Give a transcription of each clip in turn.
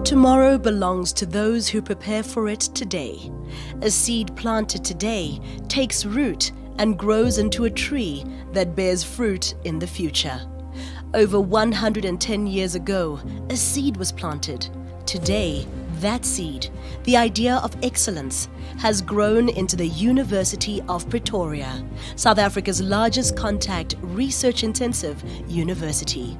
Tomorrow belongs to those who prepare for it today. A seed planted today takes root and grows into a tree that bears fruit in the future. Over 110 years ago, a seed was planted. Today, that seed, the idea of excellence, has grown into the University of Pretoria, South Africa's largest contact research-intensive university.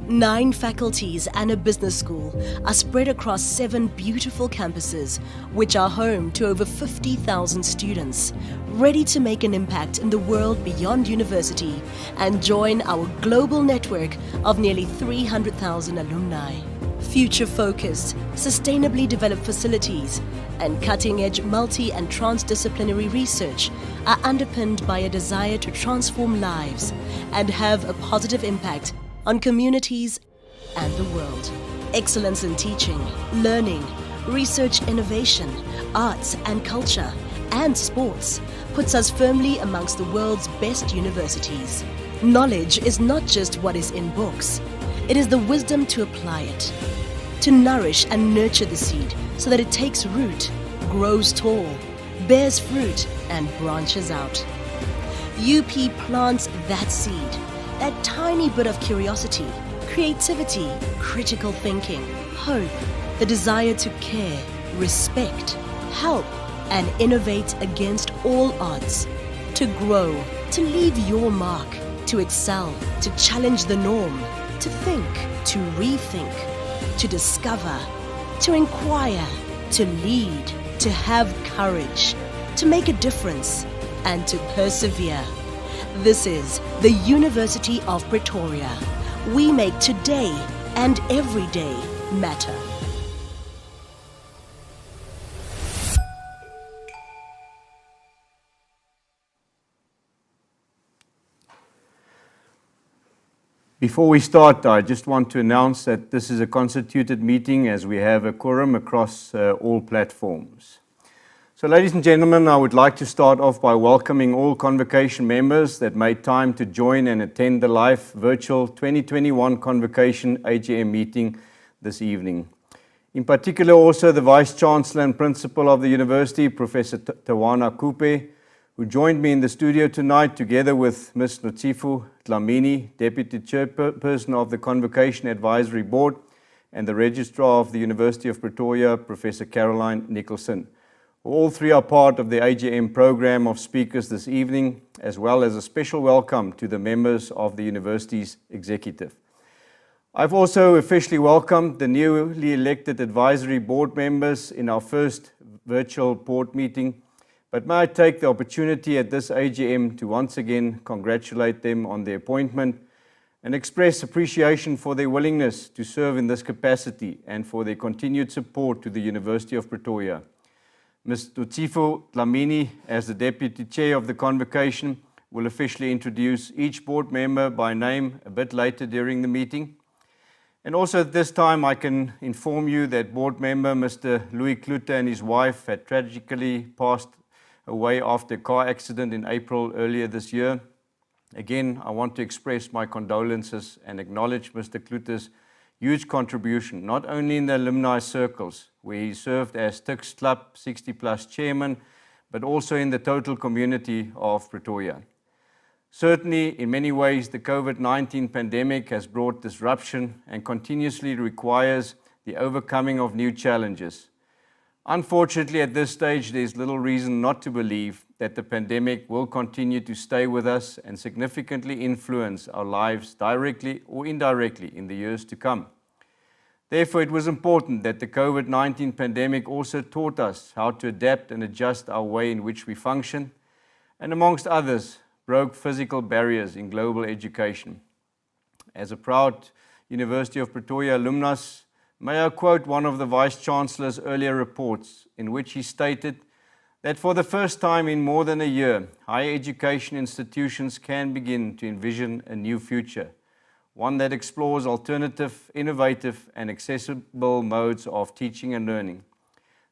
9 faculties and a business school are spread across 7 beautiful campuses, which are home to over 50,000 students, ready to make an impact in the world beyond university and join our global network of nearly 300,000 alumni. Future-focused, sustainably developed facilities and cutting-edge multi- and transdisciplinary research are underpinned by a desire to transform lives and have a positive impact on communities and the world. Excellence in teaching, learning, research innovation, arts and culture, and sports puts us firmly amongst the world's best universities. Knowledge is not just what is in books. It is the wisdom to apply it, to nourish and nurture the seed so that it takes root, grows tall, bears fruit, and branches out. UP plants that seed, that tiny bit of curiosity, creativity, critical thinking, hope, the desire to care, respect, help, and innovate against all odds, to grow, to leave your mark, to excel, to challenge the norm, to think, to rethink, to discover, to inquire, to lead, to have courage, to make a difference, and to persevere. This is the University of Pretoria. We make today and every day matter. Before we start, I just want to announce that this is a constituted meeting as we have a quorum across all platforms. So, ladies and gentlemen, I would like to start off by welcoming all Convocation members that made time to join and attend the live virtual 2021 Convocation AGM meeting this evening. In particular, also the Vice-Chancellor and Principal of the University, Professor Tawana Kupe, who joined me in the studio tonight together with Ms. Notsifu Dlamini, Deputy Chairperson of the Convocation Advisory Board, and the Registrar of the University of Pretoria, Professor Caroline Nicholson. All three are part of the AGM program of speakers this evening, as well as a special welcome to the members of the university's executive. I've also officially welcomed the newly elected advisory board members in our first virtual board meeting, but may I take the opportunity at this AGM to once again congratulate them on their appointment and express appreciation for their willingness to serve in this capacity and for their continued support to the University of Pretoria. Ms. Notsifu Dlamini, as the Deputy Chair of the Convocation, will officially introduce each board member by name a bit later during the meeting. And also at this time, I can inform you that board member Mr. Louis Klute and his wife had tragically passed away after a car accident in April earlier this year. Again, I want to express my condolences and acknowledge Mr. Klute's huge contribution, not only in the alumni circles, where he served as Tuks Club 60+ chairman, but also in the total community of Pretoria. Certainly, in many ways, the COVID-19 pandemic has brought disruption and continuously requires the overcoming of new challenges. Unfortunately, at this stage, there's little reason not to believe that the pandemic will continue to stay with us and significantly influence our lives directly or indirectly in the years to come. Therefore, it was important that the COVID-19 pandemic also taught us how to adapt and adjust our way in which we function, and amongst others, broke physical barriers in global education. As a proud University of Pretoria alumnus, may I quote one of the Vice-Chancellor's earlier reports, in which he stated that for the first time in more than a year, higher education institutions can begin to envision a new future, one that explores alternative, innovative, and accessible modes of teaching and learning.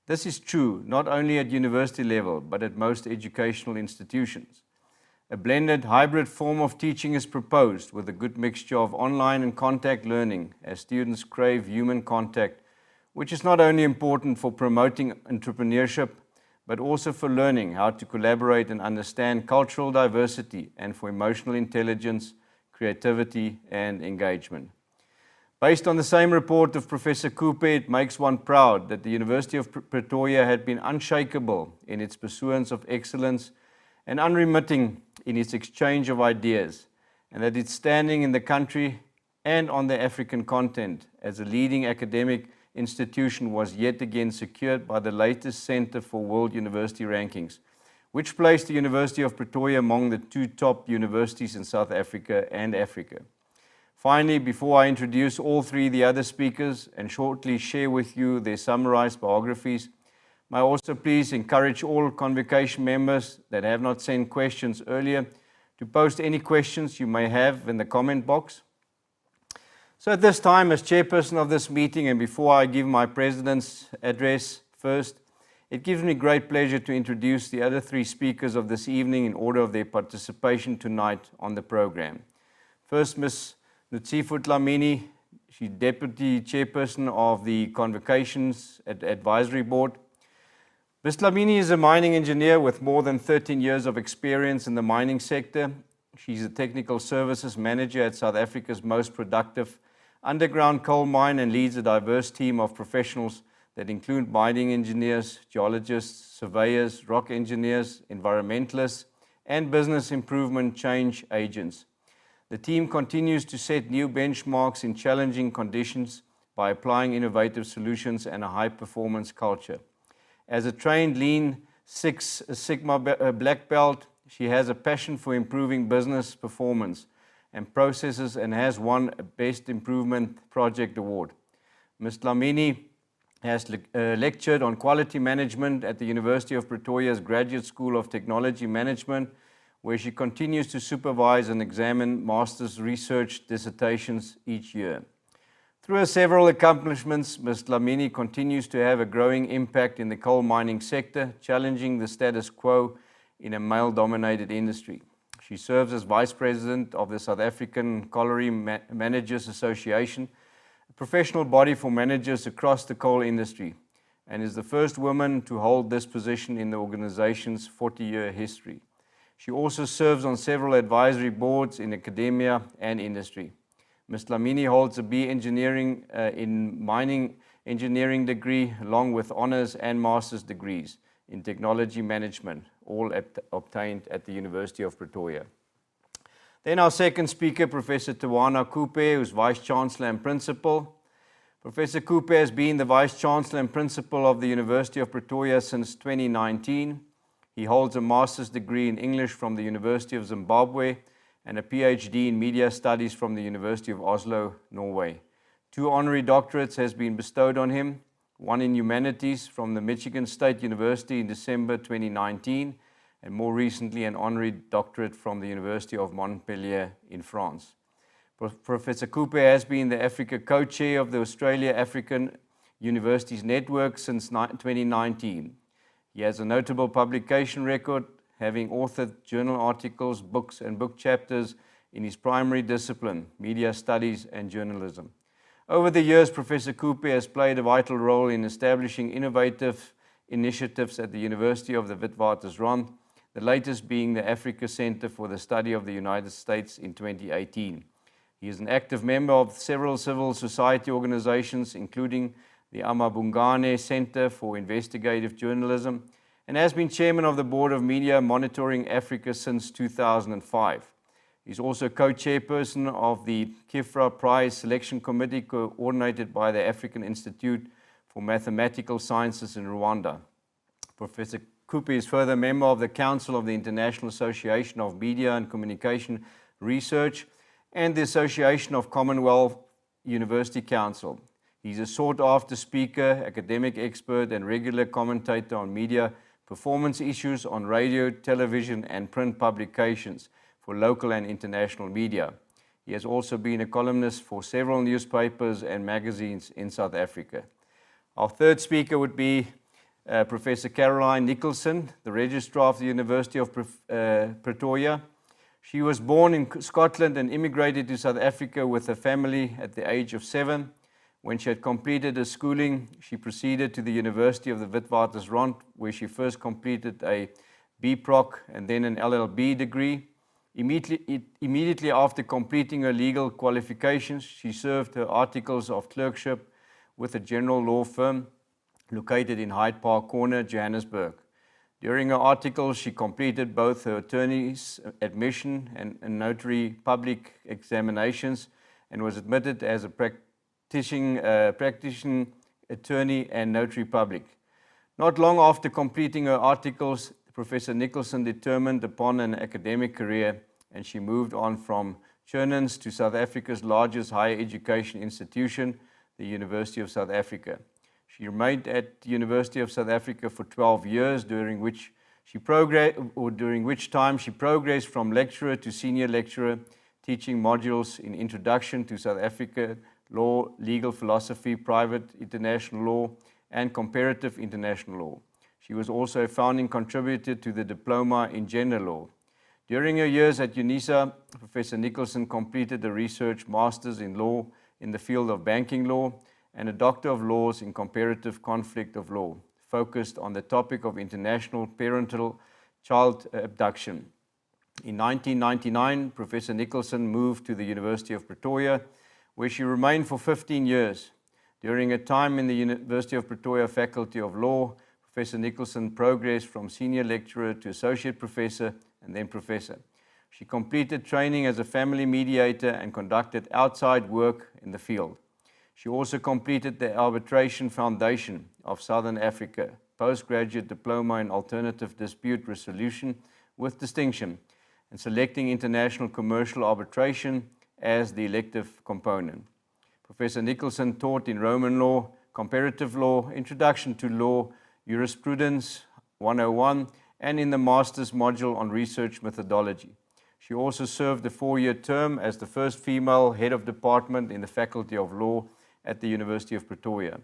This is true not only at university level, but at most educational institutions. A blended hybrid form of teaching is proposed with a good mixture of online and contact learning as students crave human contact which is not only important for promoting entrepreneurship, but also for learning how to collaborate and understand cultural diversity and for emotional intelligence, creativity, and engagement. Based on the same report of Professor Cooper, it makes one proud that the University of Pretoria had been unshakable in its pursuance of excellence and unremitting in its exchange of ideas, and that its standing in the country and on the African continent as a leading academic institution was yet again secured by the latest Centre for World University Rankings, which placed the University of Pretoria among the 2 top universities in South Africa and Africa. Finally, before I introduce all 3 the other speakers and shortly share with you their summarized biographies, may I also please encourage all Convocation members that have not sent questions earlier to post any questions you may have in the comment box. So at this time, as chairperson of this meeting, and before I give my president's address first, it gives me great pleasure to introduce the other 3 speakers of this evening in order of their participation tonight on the program. First, Ms. Nutsifo Dlamini, she's Deputy Chairperson of the Convocations Advisory Board. Ms. Dlamini is a mining engineer with more than 13 years of experience in the mining sector. She's a Technical Services Manager at South Africa's most productive underground coal mine and leads a diverse team of professionals that include mining engineers, geologists, surveyors, rock engineers, environmentalists, and business improvement change agents. The team continues to set new benchmarks in challenging conditions by applying innovative solutions and a high-performance culture. As a trained Lean Six Sigma black belt, she has a passion for improving business performance and processes and has won a Best Improvement Project Award. Ms. Dlamini has lectured on quality management at the University of Pretoria's Graduate School of Technology Management, where she continues to supervise and examine master's research dissertations each year. Through her several accomplishments, Ms. Dlamini continues to have a growing impact in the coal mining sector, challenging the status quo in a male-dominated industry. She serves as Vice President of the South African Colliery Managers Association, a professional body for managers across the coal industry, and is the first woman to hold this position in the organization's 40-year history. She also serves on several advisory boards in academia and industry. Ms. Dlamini holds a B Engineering in Mining Engineering degree, along with honors and master's degrees in technology management, all obtained at the University of Pretoria. Then our second speaker, Professor Tawana Kupe, who's Vice Chancellor and Principal. Professor Kupe has been the Vice Chancellor and Principal of the University of Pretoria since 2019. He holds a master's degree in English from the University of Zimbabwe and a PhD in Media Studies from the University of Oslo, Norway. 2 honorary doctorates has been bestowed on him, one in Humanities from the Michigan State University in December 2019, and more recently an honorary doctorate from the University of Montpellier in France. Professor Cooper has been the Africa co-chair of the Australia African Universities Network since 2019. He has a notable publication record, having authored journal articles, books, and book chapters in his primary discipline, media studies and journalism. Over the years, Professor Cooper has played a vital role in establishing innovative initiatives at the University of the Witwatersrand, the latest being the Africa Center for the Study of the United States in 2018. He is an active member of several civil society organizations, including the Amabungane Center for Investigative Journalism, and has been chairman of the Board of Media Monitoring Africa since 2005. He's also co-chairperson of the Kifra Prize Selection Committee, coordinated by the African Institute for Mathematical Sciences in Rwanda. Professor Cooper is further a member of the Council of the International Association of Media and Communication Research and the Association of Commonwealth University Council. He's a sought-after speaker, academic expert, and regular commentator on media performance issues on radio, television, and print publications for local and international media. He has also been a columnist for several newspapers and magazines in South Africa. Our third speaker would be Professor Caroline Nicholson, the Registrar of the University of Pretoria. She was born in Scotland and immigrated to South Africa with her family at the age of 7. When she had completed her schooling, she proceeded to the University of the Witwatersrand, where she first completed a BProc and then an LLB degree. Immediately after completing her legal qualifications, she served her articles of clerkship with a general law firm located in Hyde Park Corner, Johannesburg. During her articles, she completed both her attorney's admission and notary public examinations and was admitted as a practicing attorney and notary public. Not long after completing her articles, Professor Nicholson determined upon an academic career, and she moved on from Chernans to South Africa's largest higher education institution, the University of South Africa. She remained at the University of South Africa for 12 years, during which time she progressed from lecturer to senior lecturer, teaching modules in Introduction to South Africa Law, Legal Philosophy, Private International Law, and Comparative International Law. She was also a founding contributor to the Diploma in Gender Law. During her years at UNISA, Professor Nicholson completed a research master's in law in the field of banking law and a Doctor of Laws in Comparative Conflict of Law, focused on the topic of international parental child abduction. In 1999, Professor Nicholson moved to the University of Pretoria, where she remained for 15 years. During her time in the University of Pretoria Faculty of Law, Professor Nicholson progressed from senior lecturer to associate professor and then professor. She completed training as a family mediator and conducted outside work in the field. She also completed the Arbitration Foundation of Southern Africa, postgraduate diploma in alternative dispute resolution with distinction, and selecting international commercial arbitration as the elective component. Professor Nicholson taught in Roman law, comparative law, introduction to law, jurisprudence 101, and in the master's module on research methodology. She also served a 4-year term as the first female head of department in the Faculty of Law at the University of Pretoria.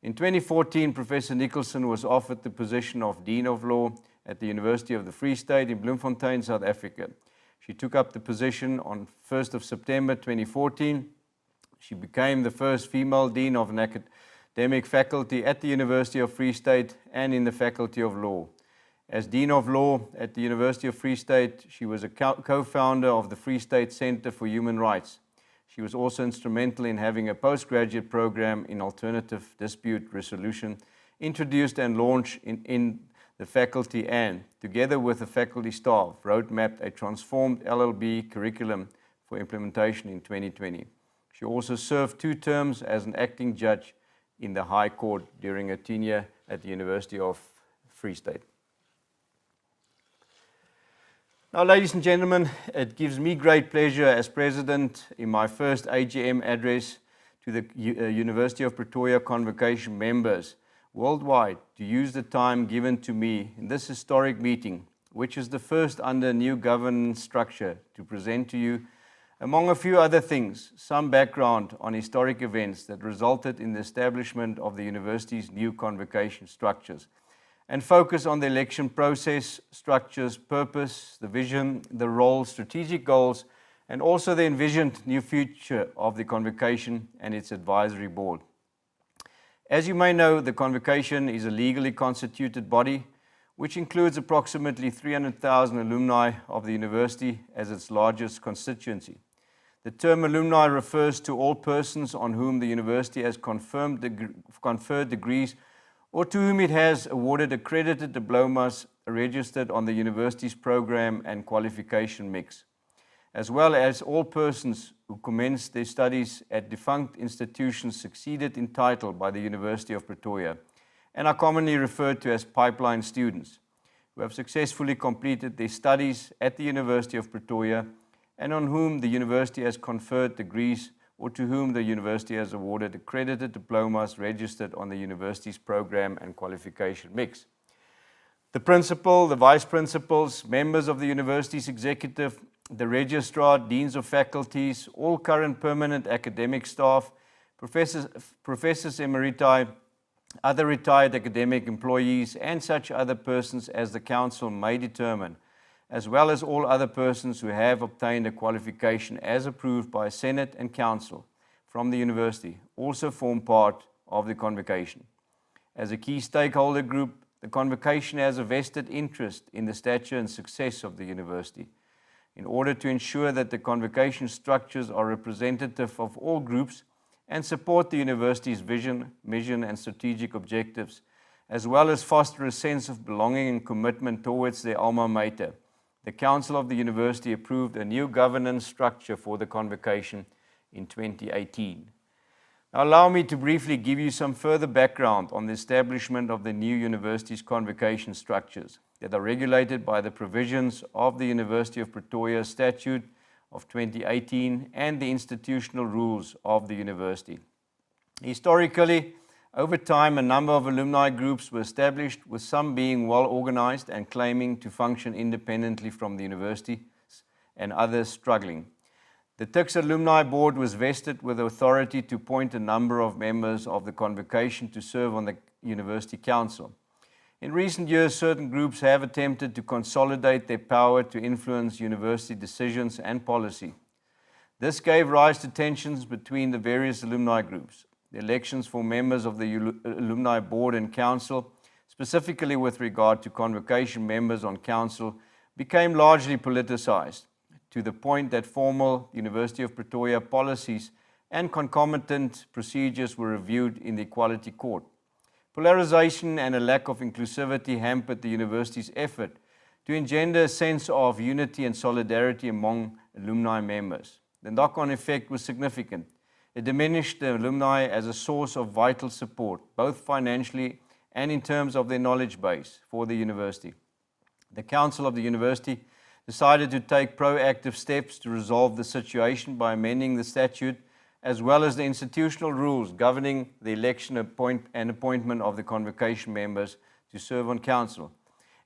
In 2014, Professor Nicholson was offered the position of Dean of Law at the University of the Free State in Bloemfontein, South Africa. She took up the position on 1st of September 2014. She became the first female Dean of an academic faculty at the University of Free State and in the Faculty of Law. As Dean of Law at the University of Free State, she was a co-founder of the Free State Center for Human Rights. She was also instrumental in having a postgraduate program in alternative dispute resolution introduced and launched in the faculty and, together with the faculty staff, roadmapped a transformed LLB curriculum for implementation in 2020. She also served 2 terms as an acting judge in the High Court during her tenure at the University of Free State. Now, ladies and gentlemen, it gives me great pleasure as President in my first AGM address to the University of Pretoria Convocation members worldwide to use the time given to me in this historic meeting, which is the first under new governance structure, to present to you, among a few other things, some background on historic events that resulted in the establishment of the university's new convocation structures, and focus on the election process, structures, purpose, the vision, the role, strategic goals, and also the envisioned new future of the convocation and its advisory board. As you may know, the convocation is a legally constituted body which includes approximately 300,000 alumni of the university as its largest constituency. The term alumni refers to all persons on whom the university has conferred degrees or to whom it has awarded accredited diplomas registered on the university's program and qualification mix, as well as all persons who commenced their studies at defunct institutions succeeded in title by the University of Pretoria, and are commonly referred to as pipeline students, who have successfully completed their studies at the University of Pretoria and on whom the university has conferred degrees or to whom the university has awarded accredited diplomas registered on the university's program and qualification mix. The principal, the vice principals, members of the university's executive, the registrar, deans of faculties, all current permanent academic staff, professors emeriti, other retired academic employees, and such other persons as the council may determine, as well as all other persons who have obtained a qualification as approved by Senate and Council from the university also form part of the Convocation. As a key stakeholder group, the Convocation has a vested interest in the stature and success of the university. In order to ensure that the Convocation structures are representative of all groups and support the university's vision, mission, and strategic objectives, as well as foster a sense of belonging and commitment towards their alma mater, the Council of the University approved a new governance structure for the Convocation in 2018. Now, allow me to briefly give you some further background on the establishment of the new university's Convocation structures that are regulated by the provisions of the University of Pretoria Statute of 2018 and the institutional rules of the university. Historically, over time, a number of alumni groups were established, with some being well organized and claiming to function independently from the university, and others struggling. The TUKS Alumni Board was vested with authority to appoint a number of members of the Convocation to serve on the University Council. In recent years, certain groups have attempted to consolidate their power to influence university decisions and policy. This gave rise to tensions between the various alumni groups. The elections for members of the Alumni Board and Council, specifically with regard to Convocation members on Council, became largely politicized, to the point that formal University of Pretoria policies and concomitant procedures were reviewed in the Equality Court. Polarization and a lack of inclusivity hampered the university's effort to engender a sense of unity and solidarity among alumni members. The knock-on effect was significant. It diminished the alumni as a source of vital support, both financially and in terms of their knowledge base for the university. The Council of the University decided to take proactive steps to resolve the situation by amending the statute as well as the institutional rules governing the election and appointment of the Convocation members to serve on Council.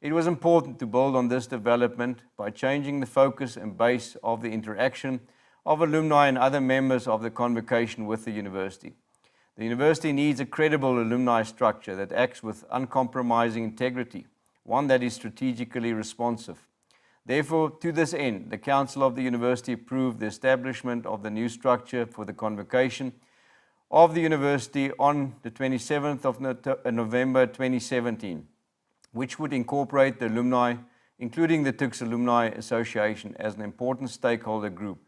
It was important to build on this development by changing the focus and base of the interaction of alumni and other members of the Convocation with the university. The university needs a credible alumni structure that acts with uncompromising integrity, one that is strategically responsive. Therefore, to this end, the Council of the University approved the establishment of the new structure for the Convocation of the University on the 27th of November 2017, which would incorporate the alumni, including the TUKS Alumni Association, as an important stakeholder group,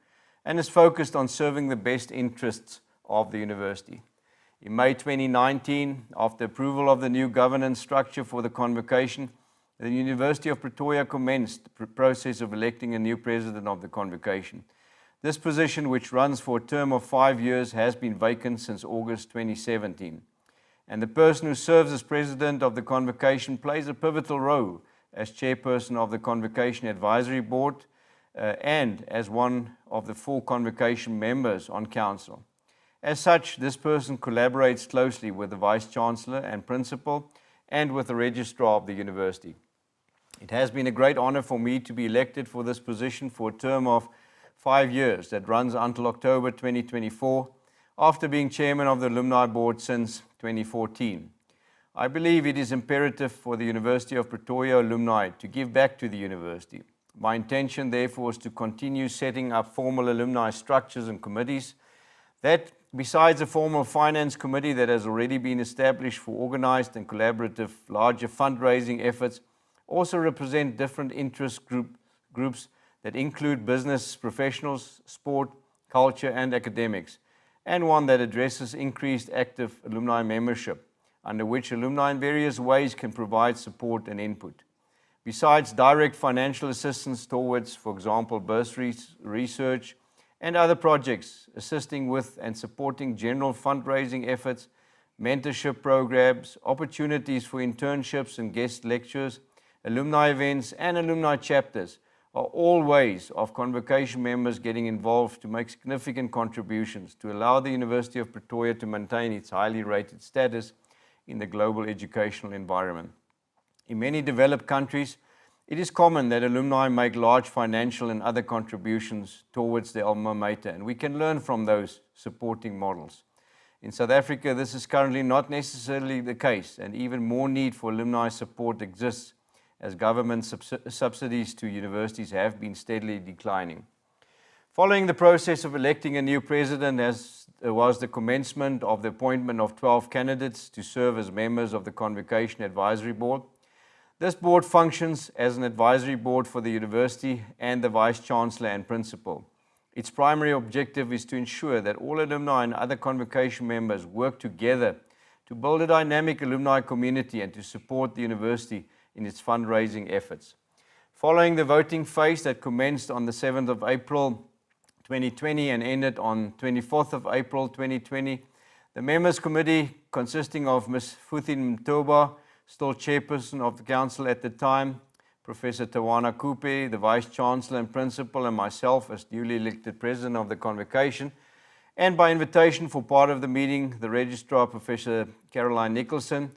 and is focused on serving the best interests of the university. In May 2019, after approval of the new governance structure for the Convocation, the University of Pretoria commenced the process of electing a new president of the Convocation. This position, which runs for a term of 5 years, has been vacant since August 2017. And the person who serves as president of the Convocation plays a pivotal role as chairperson of the Convocation Advisory Board and as one of the 4 Convocation members on Council. As such, this person collaborates closely with the Vice-Chancellor and Principal and with the Registrar of the University. It has been a great honor for me to be elected for this position for a term of 5 years that runs until October 2024, after being chairman of the Alumni Board since 2014. I believe it is imperative for the University of Pretoria alumni to give back to the university. My intention, therefore, is to continue setting up formal alumni structures and committees that, besides a formal finance committee that has already been established for organized and collaborative larger fundraising efforts, also represent different interest groups that include business professionals, sport, culture, and academics, and one that addresses increased active alumni membership, under which alumni in various ways can provide support and input. Besides direct financial assistance towards, for example, bursaries, research, and other projects, assisting with and supporting general fundraising efforts, mentorship programs, opportunities for internships and guest lectures, alumni events, and alumni chapters are all ways of Convocation members getting involved to make significant contributions to allow the University of Pretoria to maintain its highly rated status in the global educational environment. In many developed countries, it is common that alumni make large financial and other contributions towards their alma mater, and we can learn from those supporting models. In South Africa, this is currently not necessarily the case, and even more need for alumni support exists as government subsidies to universities have been steadily declining. Following the process of electing a new president, as was the commencement of the appointment of 12 candidates to serve as members of the Convocation Advisory Board. This board functions as an advisory board for the university and the Vice-Chancellor and Principal. Its primary objective is to ensure that all alumni and other Convocation members work together to build a dynamic alumni community and to support the university in its fundraising efforts. Following the voting phase that commenced on the 7th of April 2020 and ended on 24th of April 2020, the Members Committee, consisting of Ms. Futin Mtoba, still chairperson of the council at the time, Professor Tawana Kupe, the Vice-Chancellor and Principal, and myself as newly elected President of the Convocation, and by invitation for part of the meeting, the Registrar, Professor Caroline Nicholson,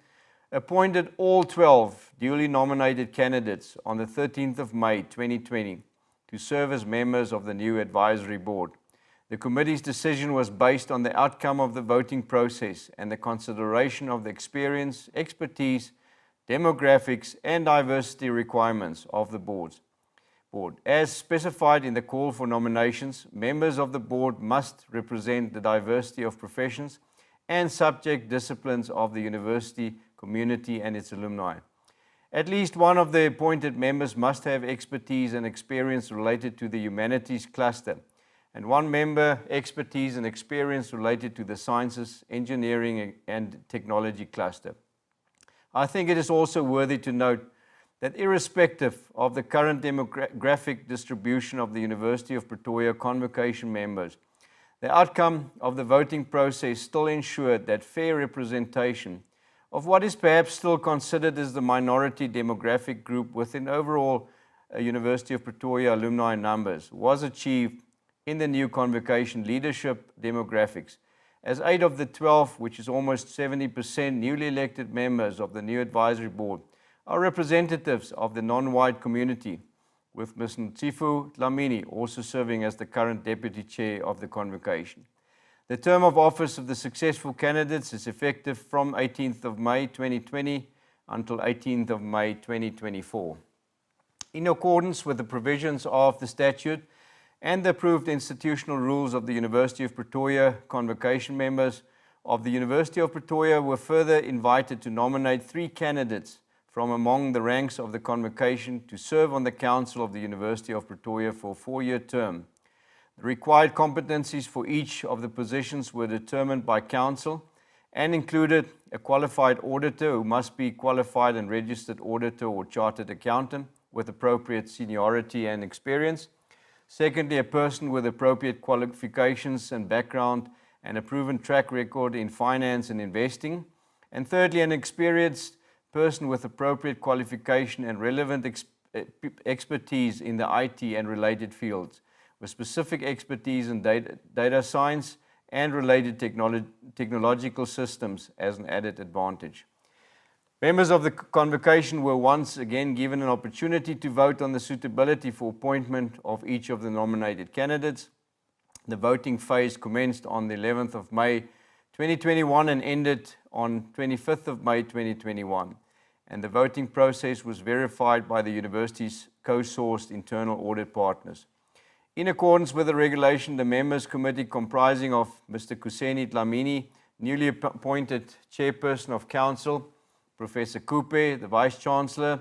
appointed all 12 duly nominated candidates on the 13th of May 2020 to serve as members of the new advisory board. The committee's decision was based on the outcome of the voting process and the consideration of the experience, expertise, demographics, and diversity requirements of the board. As specified in the call for nominations, members of the board must represent the diversity of professions and subject disciplines of the university community and its alumni. At least one of the appointed members must have expertise and experience related to the humanities cluster, and one member expertise and experience related to the sciences, engineering, and technology cluster. I think it is also worthy to note that irrespective of the current demographic distribution of the University of Pretoria Convocation members, the outcome of the voting process still ensured that fair representation of what is perhaps still considered as the minority demographic group within overall University of Pretoria alumni numbers was achieved in the new Convocation leadership demographics, as 8 of the 12, which is almost 70% newly elected members of the new advisory board, are representatives of the non-white community, with Ms. Ntsifu Dlamini also serving as the current Deputy Chair of the Convocation. The term of office of the successful candidates is effective from 18th of May 2020 until 18th of May 2024. In accordance with the provisions of the statute and the approved institutional rules of the University of Pretoria, Convocation members of the University of Pretoria were further invited to nominate 3 candidates from among the ranks of the Convocation to serve on the Council of the University of Pretoria for a 4-year term. The required competencies for each of the positions were determined by Council and included a qualified auditor who must be qualified and registered auditor or chartered accountant with appropriate seniority and experience. Secondly, a person with appropriate qualifications and background and a proven track record in finance and investing. And thirdly, an experienced person with appropriate qualification and relevant expertise in the IT and related fields, with specific expertise in data science and related technological systems as an added advantage. Members of the Convocation were once again given an opportunity to vote on the suitability for appointment of each of the nominated candidates. The voting phase commenced on the 11th of May 2021 and ended on 25th of May 2021. And the voting process was verified by the university's co-sourced internal audit partners. In accordance with the regulation, the Members Committee comprising of Mr. Kuseni Dlamini, newly appointed Chairperson of Council, Professor Kupe, the Vice-Chancellor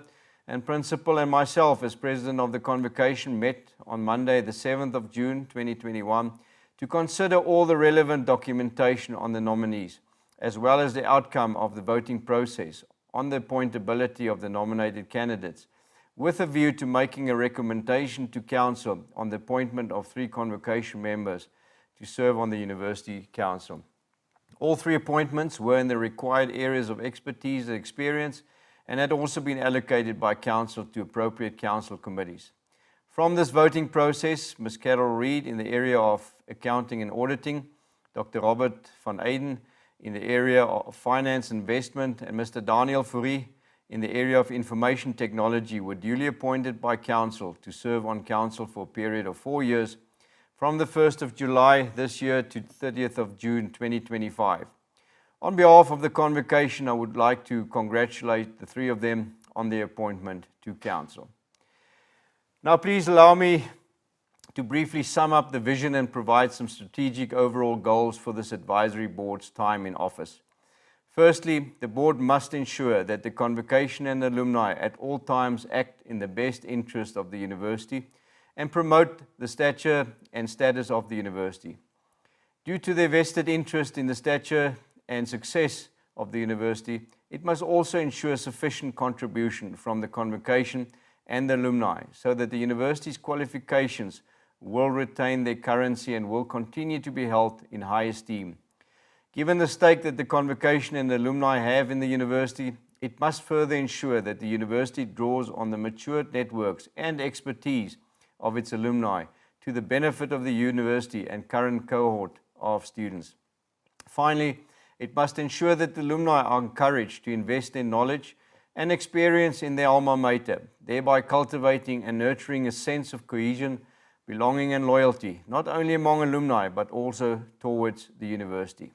and Principal, and myself as President of the Convocation met on Monday, the 7th of June 2021, to consider all the relevant documentation on the nominees, as well as the outcome of the voting process on the appointability of the nominated candidates, with a view to making a recommendation to Council on the appointment of 3 Convocation members to serve on the University Council. All 3 appointments were in the required areas of expertise and experience and had also been allocated by Council to appropriate Council committees. From this voting process, Ms. Carol Reid in the area of accounting and auditing, Dr. Robert van Eyden in the area of finance and investment, and Mr. Daniel Fourie in the area of information technology were duly appointed by Council to serve on Council for a period of 4 years from the 1st of July this year to 30th of June 2025. On behalf of the Convocation, I would like to congratulate the 3 of them on their appointment to Council. Now please allow me to briefly sum up the vision and provide some strategic overall goals for this advisory board's time in office. Firstly, the board must ensure that the Convocation and alumni at all times act in the best interest of the university and promote the stature and status of the university. Due to their vested interest in the stature and success of the university, it must also ensure sufficient contribution from the Convocation and the alumni so that the university's qualifications will retain their currency and will continue to be held in high esteem. Given the stake that the Convocation and the alumni have in the university, it must further ensure that the university draws on the matured networks and expertise of its alumni to the benefit of the university and current cohort of students. Finally, it must ensure that the alumni are encouraged to invest their knowledge and experience in their alma mater, thereby cultivating and nurturing a sense of cohesion, belonging and loyalty, not only among alumni, but also towards the university.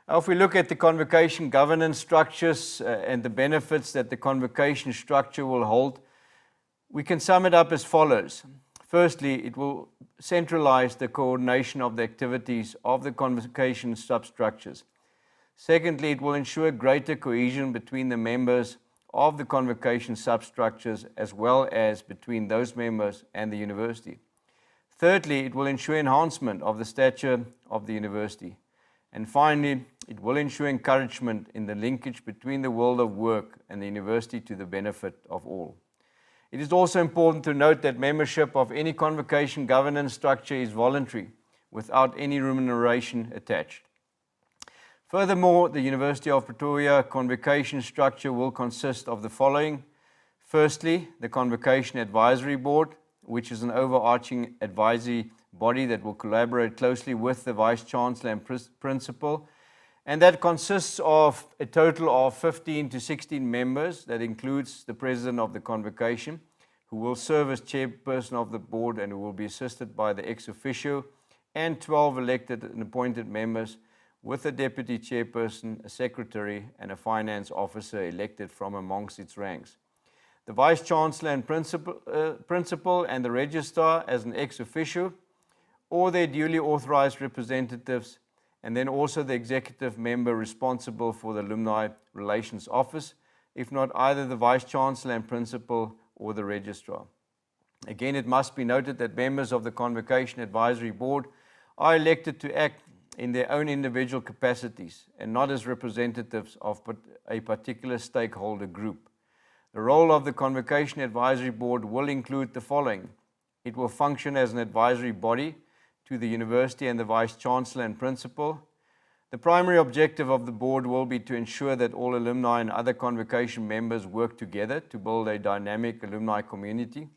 Now, if we look at the Convocation governance structures and the benefits that the Convocation structure will hold, we can sum it up as follows. Firstly, it will centralize the coordination of the activities of the Convocation substructures. Secondly, it will ensure greater cohesion between the members of the Convocation substructures as well as between those members and the university. Thirdly, it will ensure enhancement of the stature of the university. And finally, it will ensure encouragement in the linkage between the world of work and the university to the benefit of all. It is also important to note that membership of any Convocation governance structure is voluntary, without any remuneration attached. Furthermore, the University of Pretoria Convocation structure will consist of the following. Firstly, the Convocation Advisory Board, which is an overarching advisory body that will collaborate closely with the Vice-Chancellor and Principal, and that consists of a total of 15 to 16 members. That includes the President of the Convocation, who will serve as Chairperson of the Board and who will be assisted by the ex officio, and 12 elected and appointed members with a Deputy Chairperson, a Secretary, and a Finance Officer elected from amongst its ranks. The Vice-Chancellor and Principal and the Registrar as an ex officio, or their duly authorized representatives, and then also the executive member responsible for the Alumni Relations Office, if not either the Vice-Chancellor and Principal or the Registrar. Again, it must be noted that members of the Convocation Advisory Board are elected to act in their own individual capacities and not as representatives of a particular stakeholder group. The role of the Convocation Advisory Board will include the following. It will function as an advisory body to the university and the Vice-Chancellor and Principal. The primary objective of the board will be to ensure that all alumni and other Convocation members work together to build a dynamic alumni community.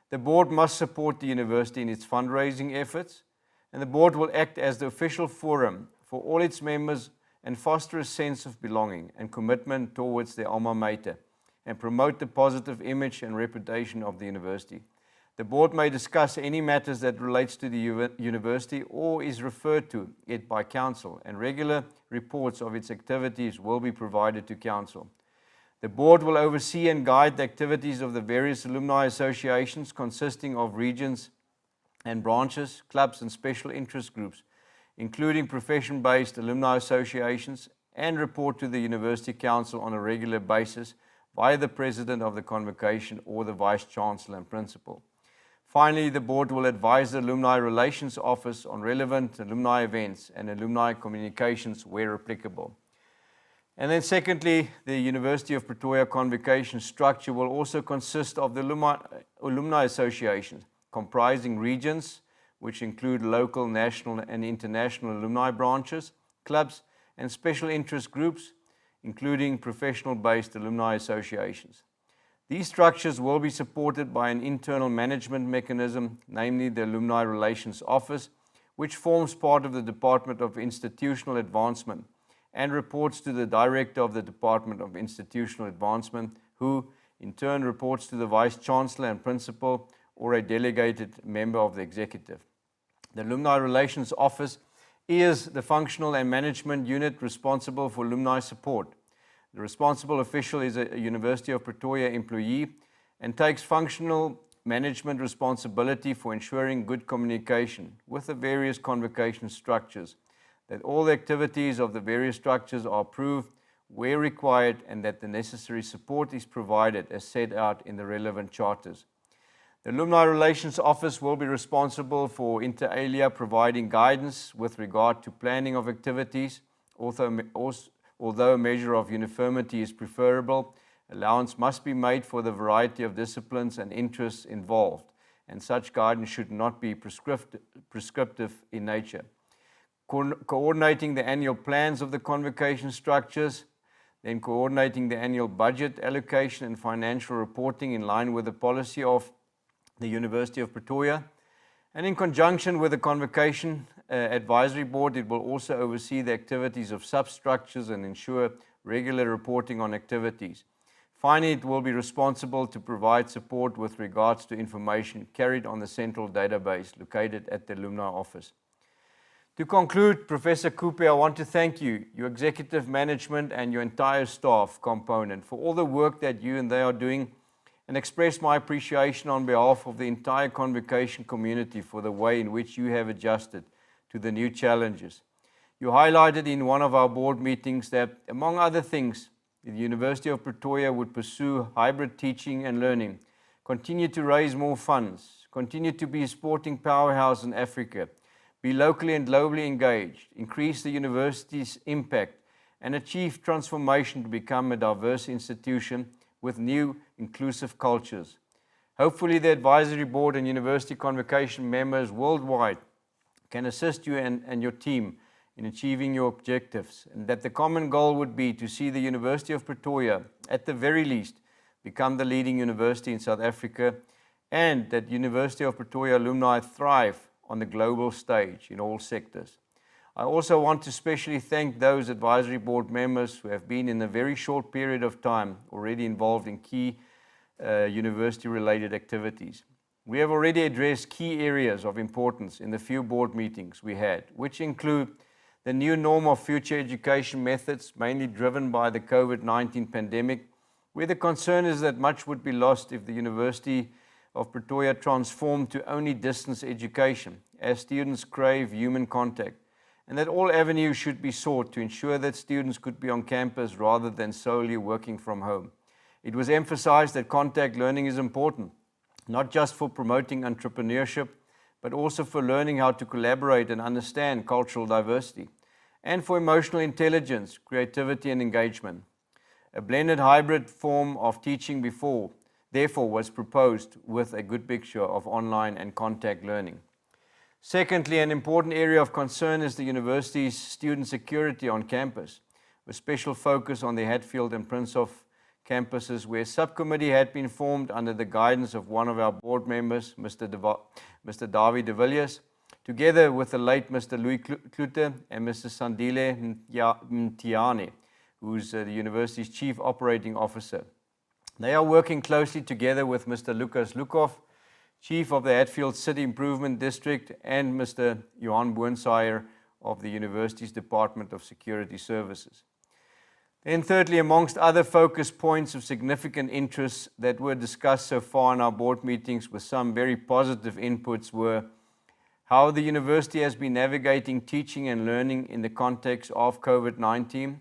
The board must support the university in its fundraising efforts, and the board will act as the official forum for all its members and foster a sense of belonging and commitment towards their alma mater and promote the positive image and reputation of the university. The board may discuss any matters that relates to the university or is referred to it by council, and regular reports of its activities will be provided to council. The board will oversee and guide the activities of the various alumni associations consisting of regions and branches, clubs and special interest groups, including profession-based alumni associations, and report to the University Council on a regular basis via the President of the Convocation or the Vice-Chancellor and Principal. Finally, the board will advise the Alumni Relations Office on relevant alumni events and alumni communications where applicable. And then secondly, the University of Pretoria Convocation structure will also consist of the alumni associations, comprising regions, which include local, national, and international alumni branches, clubs, and special interest groups, including professional-based alumni associations. These structures will be supported by an internal management mechanism, namely the Alumni Relations Office, which forms part of the Department of Institutional Advancement and reports to the Director of the Department of Institutional Advancement, who in turn reports to the Vice-Chancellor and Principal or a delegated member of the Executive. The Alumni Relations Office is the functional and management unit responsible for alumni support. The responsible official is a University of Pretoria employee and takes functional management responsibility for ensuring good communication with the various convocation structures, that all the activities of the various structures are approved where required, and that the necessary support is provided as set out in the relevant charters. The Alumni Relations Office will be responsible for inter alia providing guidance with regard to planning of activities. Although a measure of uniformity is preferable, allowance must be made for the variety of disciplines and interests involved, and such guidance should not be prescriptive in nature. Coordinating the annual plans of the convocation structures, then coordinating the annual budget allocation and financial reporting in line with the policy of the University of Pretoria. And in conjunction with the Convocation Advisory Board, it will also oversee the activities of substructures and ensure regular reporting on activities. Finally, it will be responsible to provide support with regards to information carried on the central database located at the Alumni Office. To conclude, Professor Kupe, I want to thank you, your executive management and your entire staff component for all the work that you and they are doing, and express my appreciation on behalf of the entire convocation community for the way in which you have adjusted to the new challenges. You highlighted in one of our board meetings that, among other things, the University of Pretoria would pursue hybrid teaching and learning, continue to raise more funds, continue to be a sporting powerhouse in Africa, be locally and globally engaged, increase the university's impact, and achieve transformation to become a diverse institution with new inclusive cultures. Hopefully the advisory board and university convocation members worldwide can assist you and your team in achieving your objectives, and that the common goal would be to see the University of Pretoria, at the very least, become the leading university in South Africa, and that University of Pretoria alumni thrive on the global stage in all sectors. I also want to specially thank those advisory board members who have been in a very short period of time already involved in key university-related activities. We have already addressed key areas of importance in the few board meetings we had, which include the new norm of future education methods, mainly driven by the COVID-19 pandemic, where the concern is that much would be lost if the University of Pretoria transformed to only distance education, as students crave human contact, and that all avenues should be sought to ensure that students could be on campus rather than solely working from home. It was emphasized that contact learning is important, not just for promoting entrepreneurship, but also for learning how to collaborate and understand cultural diversity, and for emotional intelligence, creativity, and engagement. A blended hybrid form of teaching therefore was proposed with a good mixture of online and contact learning. Secondly, an important area of concern is the university's student security on campus, with special focus on the Hatfield and Prince of campuses, where a subcommittee had been formed under the guidance of one of our board members, Mr. Dawie de Villiers, together with the late Mr. Louis Klute and Mr. Sandile Mtiane, who's the university's chief operating officer. They are working closely together with Mr. Lucas Lukov, chief of the Hatfield City Improvement District, and Mr. Johan Boonsaier of the university's Department of Security Services. Then thirdly, amongst other focus points of significant interest that were discussed so far in our board meetings with some very positive inputs were how the university has been navigating teaching and learning in the context of COVID-19,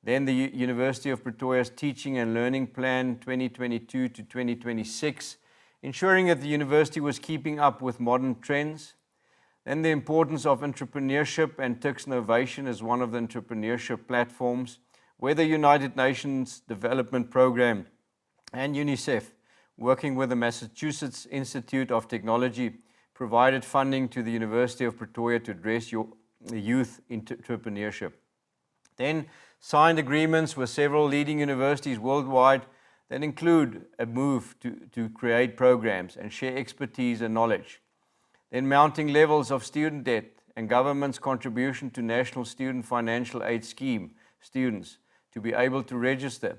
then the University of Pretoria's Teaching and Learning Plan 2022 to 2026, ensuring that the university was keeping up with modern trends, then the importance of entrepreneurship and TICS Innovation as one of the entrepreneurship platforms, where the United Nations Development Programme and UNICEF, working with the Massachusetts Institute of Technology, provided funding to the University of Pretoria to address youth entrepreneurship. Then signed agreements with several leading universities worldwide that include a move to create programs and share expertise and knowledge. Then mounting levels of student debt and government's contribution to National Student Financial Aid Scheme students to be able to register,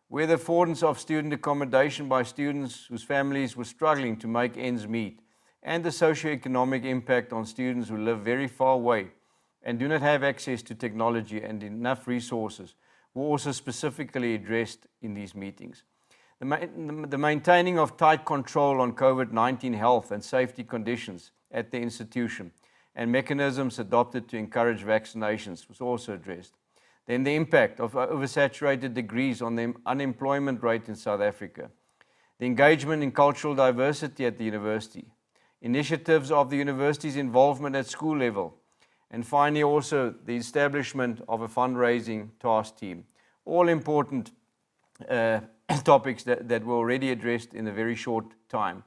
where the affordance of student accommodation by students whose families were struggling to make ends meet, and the socioeconomic impact on students who live very far away and do not have access to technology and enough resources, were also specifically addressed in these meetings. The maintaining of tight control on COVID-19 health and safety conditions at the institution and mechanisms adopted to encourage vaccinations was also addressed. Then the impact of oversaturated degrees on the unemployment rate in South Africa. The engagement in cultural diversity at the university. Initiatives of the university's involvement at school level. And finally also the establishment of a fundraising task team. All important topics that were already addressed in a very short time.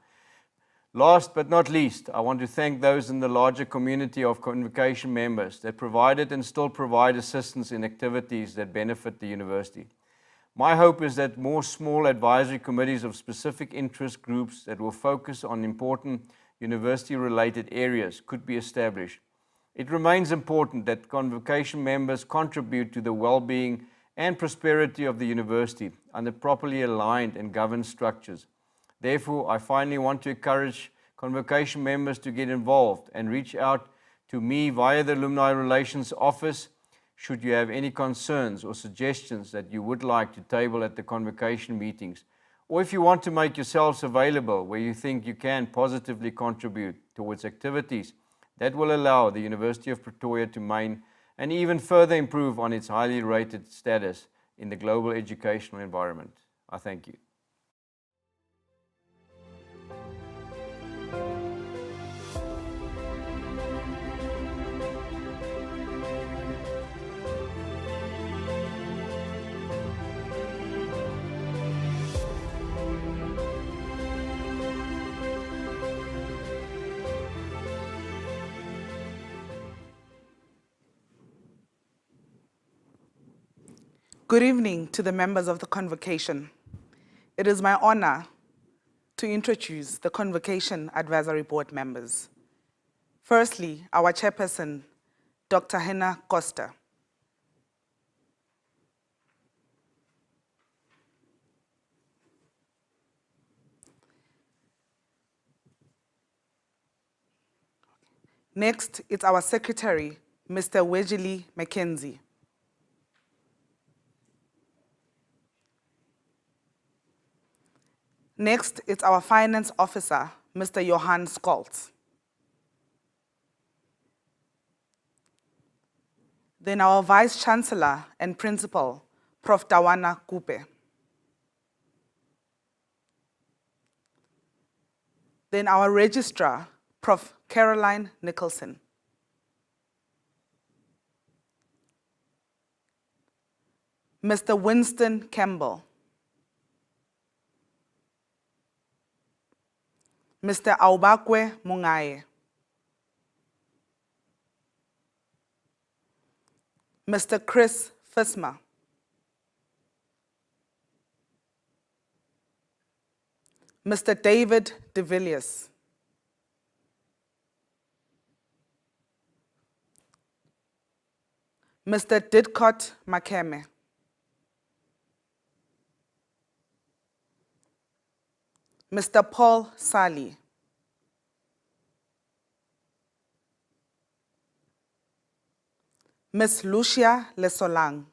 Last but not least, I want to thank those in the larger community of Convocation members that provided and still provide assistance in activities that benefit the university. My hope is that more small advisory committees of specific interest groups that will focus on important university-related areas could be established. It remains important that Convocation members contribute to the well-being and prosperity of the university under properly aligned and governed structures. Therefore, I finally want to encourage Convocation members to get involved and reach out to me via the Alumni Relations Office should you have any concerns or suggestions that you would like to table at the Convocation meetings, or if you want to make yourselves available where you think you can positively contribute towards activities that will allow the University of Pretoria to maintain and even further improve on its highly rated status in the global educational environment. I thank you. Good evening to the members of the Convocation. It is my honor to introduce the Convocation Advisory Board members. Firstly, our chairperson, Dr. Hannah Costa. Next, it's our secretary, Mr. Wejili Mackenzie. Next, it's our finance officer, Mr. Johan Scholz. Then our vice chancellor and principal, Prof. Tawana Kupe. Then our registrar, Prof. Caroline Nicholson. Mr. Winston Campbell. Mr. Aubakwe Mungaye. Mr. Chris Fisma. Mr. David de Villiers. Mr. Didcot Makeme. Mr. Paul Sali. Ms. Lucia Lesolang.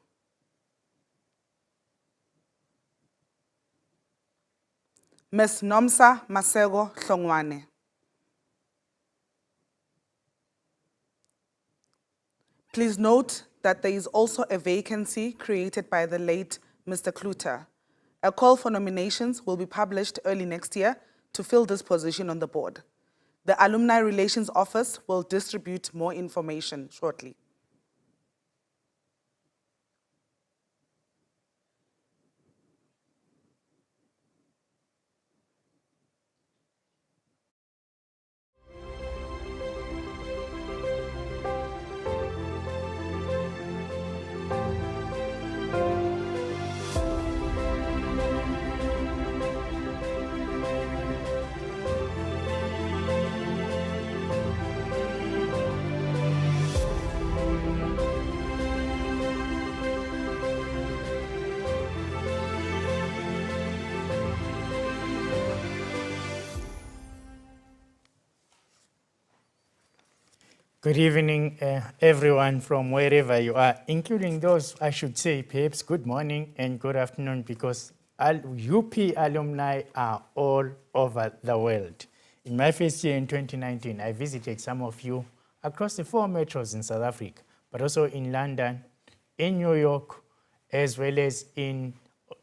Ms. Nomsa Masego Hlongwane. Please note that there is also a vacancy created by the late Mr. Kluter. A call for nominations will be published early next year to fill this position on the board. The Alumni Relations Office will distribute more information shortly. Good evening, everyone from wherever you are, including those, I should say, perhaps good morning and good afternoon, because UP alumni are all over the world. In my first year in 2019, I visited some of you across the 4 metros in South Africa, but also in London, in New York, as well as in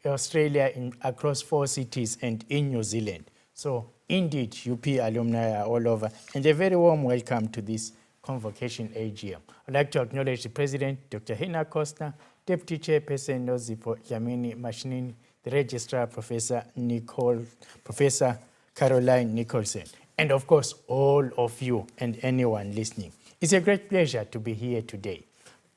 Australia, across 4 cities, and in New Zealand. So indeed, UP alumni are all over, and a very warm welcome to this Convocation AGM. I'd like to acknowledge the President, Dr. Hina Costa, Deputy Chairperson Nozipo Yamini Mashinini, the Registrar, Professor Caroline Nicholson, and of course, all of you and anyone listening. It's a great pleasure to be here today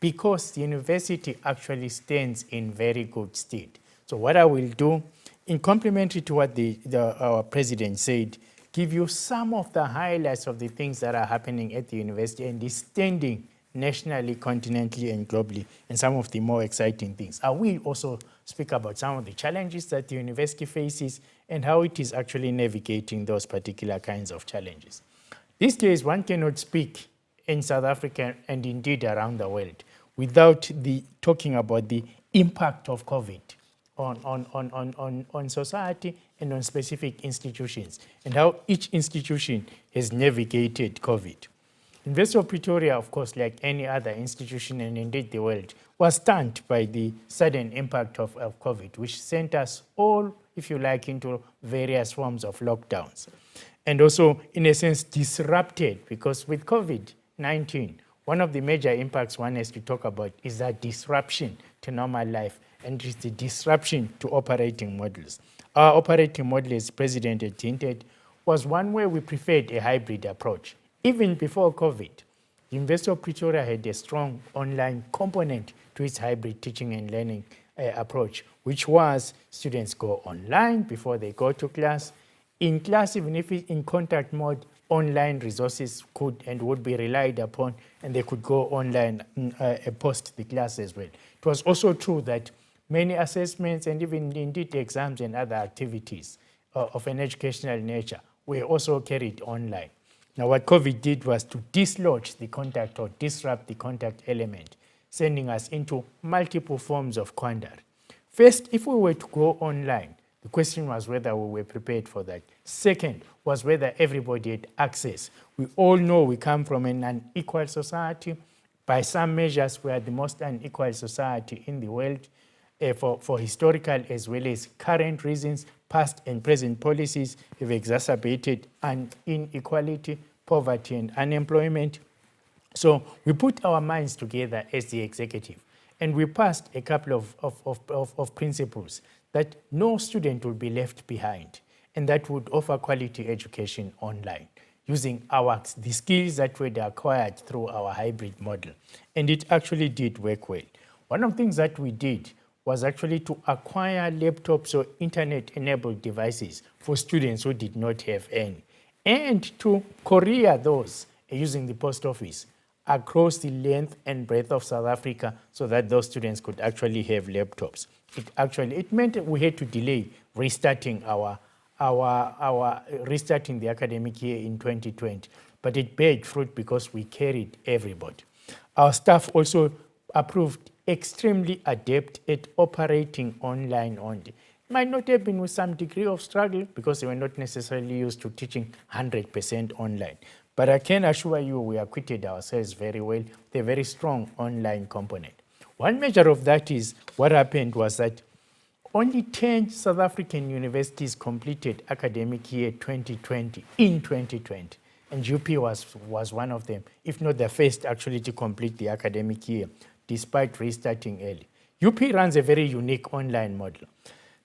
because the university actually stands in very good stead. So what I will do, in complementary to what our president said, give you some of the highlights of the things that are happening at the university and is standing nationally, continentally, and globally, and some of the more exciting things. I will also speak about some of the challenges that the university faces and how it is actually navigating those particular kinds of challenges. These days, one cannot speak in South Africa and indeed around the world without talking about the impact of COVID on society and on specific institutions, and how each institution has navigated COVID. University of Pretoria, of course, like any other institution and indeed the world, was stunned by the sudden impact of COVID, which sent us all, if you like, into various forms of lockdowns. And also, in a sense, disrupted, because with COVID-19, one of the major impacts one has to talk about is that disruption to normal life, and it's the disruption to operating models. Our operating model, as President had hinted, was one where we preferred a hybrid approach. Even before COVID, the University of Pretoria had a strong online component to its hybrid teaching and learning approach, which was students go online before they go to class. In class, even if it's in contact mode, online resources could and would be relied upon, and they could go online post the class as well. It was also true that many assessments and even indeed exams and other activities of an educational nature were also carried online. Now, what COVID did was to dislodge the contact or disrupt the contact element, sending us into multiple forms of quandary. First, if we were to go online, the question was whether we were prepared for that. Second was whether everybody had access. We all know we come from an unequal society. By some measures, we are the most unequal society in the world. For historical as well as current reasons, past and present policies have exacerbated inequality, poverty, and unemployment. So we put our minds together as the executive, and we passed a couple of principles that no student will be left behind, and that would offer quality education online, using the skills that were acquired through our hybrid model. And it actually did work well. One of the things that we did was actually to acquire laptops or internet-enabled devices for students who did not have any, and to courier those using the post office across the length and breadth of South Africa so that those students could actually have laptops. It meant that we had to delay restarting restarting the academic year in 2020, but it bared fruit because we carried everybody. Our staff also approved extremely adept at operating online only. Might not have been with some degree of struggle because they were not necessarily used to teaching 100% online. But I can assure you we acquitted ourselves very well with a very strong online component. One measure of that is what happened was that only 10 South African universities completed academic year 2020 in 2020. And UP was one of them, if not the first actually to complete the academic year, despite restarting early. UP runs a very unique online model.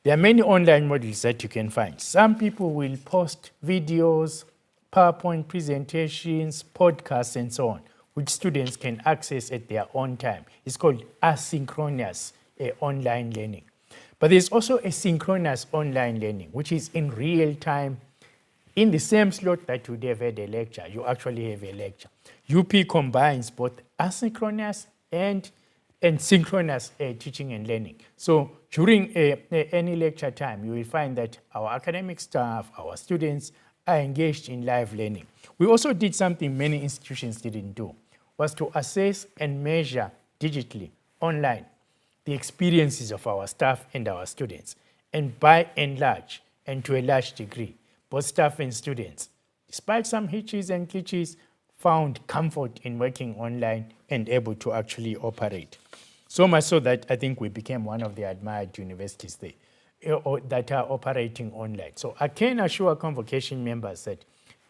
There are many online models that you can find. Some people will post videos, PowerPoint presentations, podcasts, and so on, which students can access at their own time. It's called asynchronous online learning. But there's also a synchronous online learning, which is in real time. In the same slot that you would have had a lecture, you actually have a lecture. UP combines both asynchronous and synchronous teaching and learning. So during any lecture time, you will find that our academic staff, our students are engaged in live learning. We also did something many institutions didn't do, was to assess and measure digitally, online, the experiences of our staff and our students. And by and large, and to a large degree, both staff and students, despite some hitches and glitches, found comfort in working online and able to actually operate. So much so that I think we became one of the admired universities there, that are operating online. So I can assure Convocation members that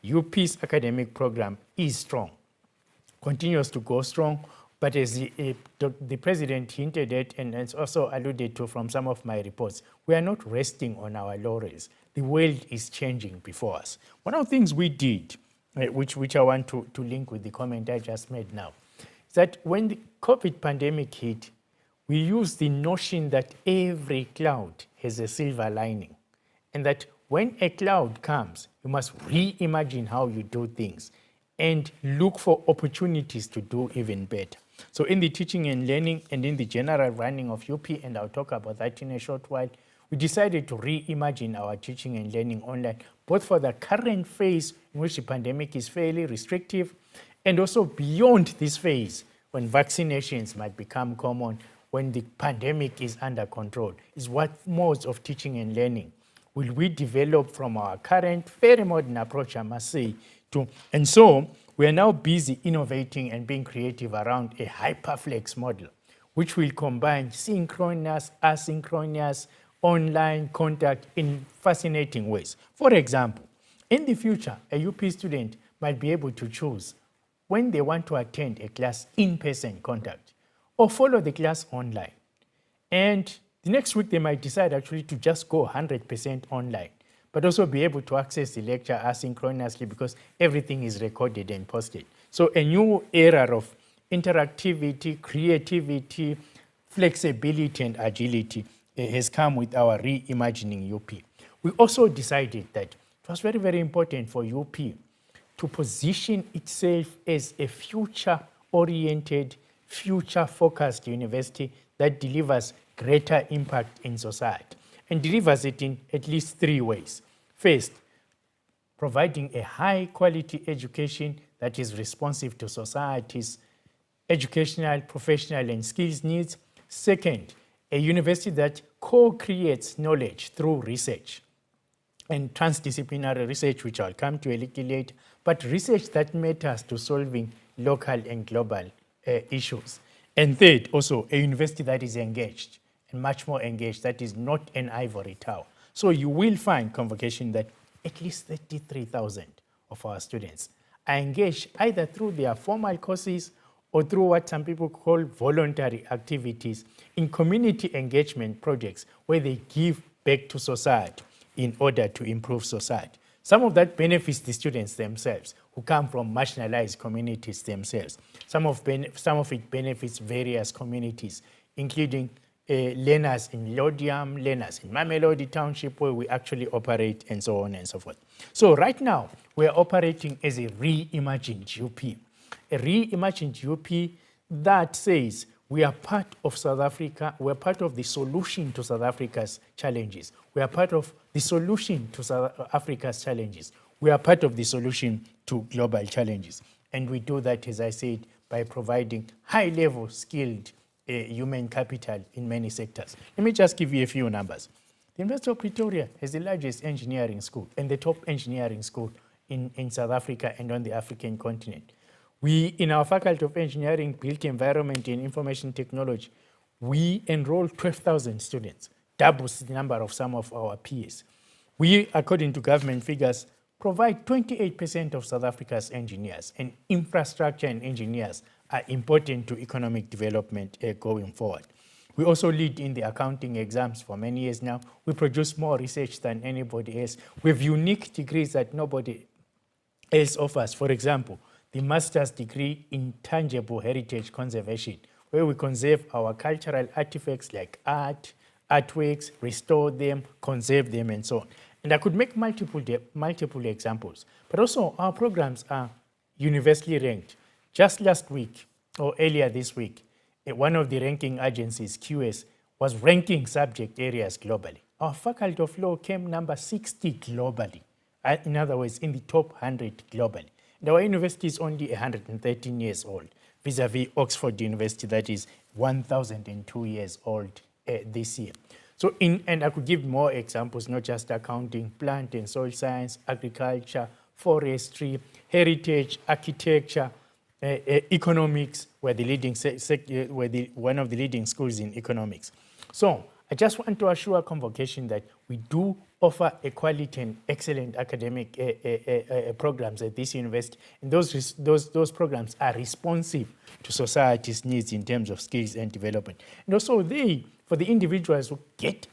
UP's academic program is strong, continues to go strong, but as the president hinted at and has also alluded to from some of my reports, we are not resting on our laurels. The world is changing before us. One of the things we did, which I want to link with the comment I just made now, is that when the COVID pandemic hit, we used the notion that every cloud has a silver lining, and that when a cloud comes, you must reimagine how you do things and look for opportunities to do even better. So in the teaching and learning and in the general running of UP, and I'll talk about that in a short while, we decided to reimagine our teaching and learning online, both for the current phase in which the pandemic is fairly restrictive, and also beyond this phase when vaccinations might become common, when the pandemic is under control, is what modes of teaching and learning will we develop from our current very modern approach, I must say, to, and so we are now busy innovating and being creative around a hyperflex model, which will combine synchronous, asynchronous, online contact in fascinating ways. For example, in the future, a UP student might be able to choose when they want to attend a class in-person contact or follow the class online. And the next week, they might decide actually to just go 100% online, but also be able to access the lecture asynchronously because everything is recorded and posted. So a new era of interactivity, creativity, flexibility, and agility has come with our reimagining UP. We also decided that it was very, very important for UP to position itself as a future-oriented, future-focused university that delivers greater impact in society and delivers it in at least three ways. First, providing a high-quality education that is responsive to society's educational, professional, and skills needs. Second, a university that co-creates knowledge through research and transdisciplinary research, which I'll come to a little later, but research that matters to solving local and global issues. And third, also a university that is engaged and much more engaged, that is not an ivory tower. So you will find Convocation that at least 33,000 of our students are engaged either through their formal courses or through what some people call voluntary activities in community engagement projects where they give back to society in order to improve society. Some of that benefits the students themselves who come from marginalized communities themselves. Some of it benefits various communities, including learners in Lodium, learners in Mamelodi Township, where we actually operate, and so on and so forth. So right now, we're operating as a reimagined UP. A reimagined UP that says we are part of South Africa, we're part of the solution to South Africa's challenges. We are part of the solution to South Africa's challenges. We are part of the solution to global challenges. And we do that, as I said, by providing high-level skilled human capital in many sectors. Let me just give you a few numbers. The University of Pretoria has the largest engineering school and the top engineering school in South Africa and on the African continent. We, in our Faculty of Engineering, Built Environment and Information Technology, we enroll 12,000 students, doubles the number of some of our peers. We, according to government figures, provide 28% of South Africa's engineers, and infrastructure and engineers are important to economic development going forward. We also lead in the accounting exams for many years now. We produce more research than anybody else. We have unique degrees that nobody else offers. For example, the master's degree in tangible heritage conservation, where we conserve our cultural artifacts like art, artworks, restore them, conserve them, and so on. And I could make multiple examples. But also, our programs are universally ranked. Just last week, or earlier this week, one of the ranking agencies, QS, was ranking subject areas globally. Our Faculty of Law came number 60 globally. In other words, in the top 100 globally. And our university is only 113 years old, vis-a-vis Oxford University, that is 1,002 years old this year. So and I could give more examples, not just accounting, plant and soil science, agriculture, forestry, heritage, architecture, economics, we're the leading one of the leading schools in economics. So I just want to assure Convocation that we do offer a quality and excellent academic programs at this university, and those programs are responsive to society's needs in terms of skills and development. And also for the individuals who get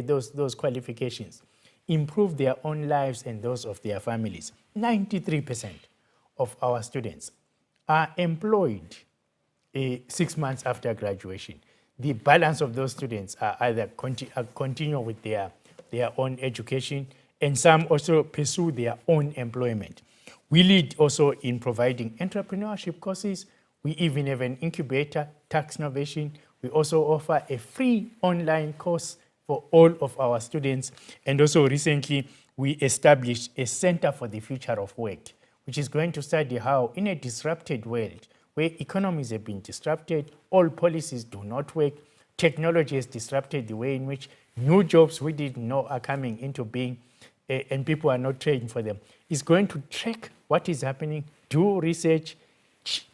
those qualifications, improve their own lives and those of their families. 93% of our students are employed 6 months after graduation. The balance of those students are either continue with their own education, and some also pursue their own employment. We lead also in providing entrepreneurship courses. We even have an incubator, tax innovation. We also offer a free online course for all of our students. And also recently, we established a Center for the Future of Work, which is going to study how, in a disrupted world, where economies have been disrupted, all policies do not work, technology has disrupted the way in which new jobs we didn't know are coming into being, and people are not trained for them. It's going to track what is happening, do research,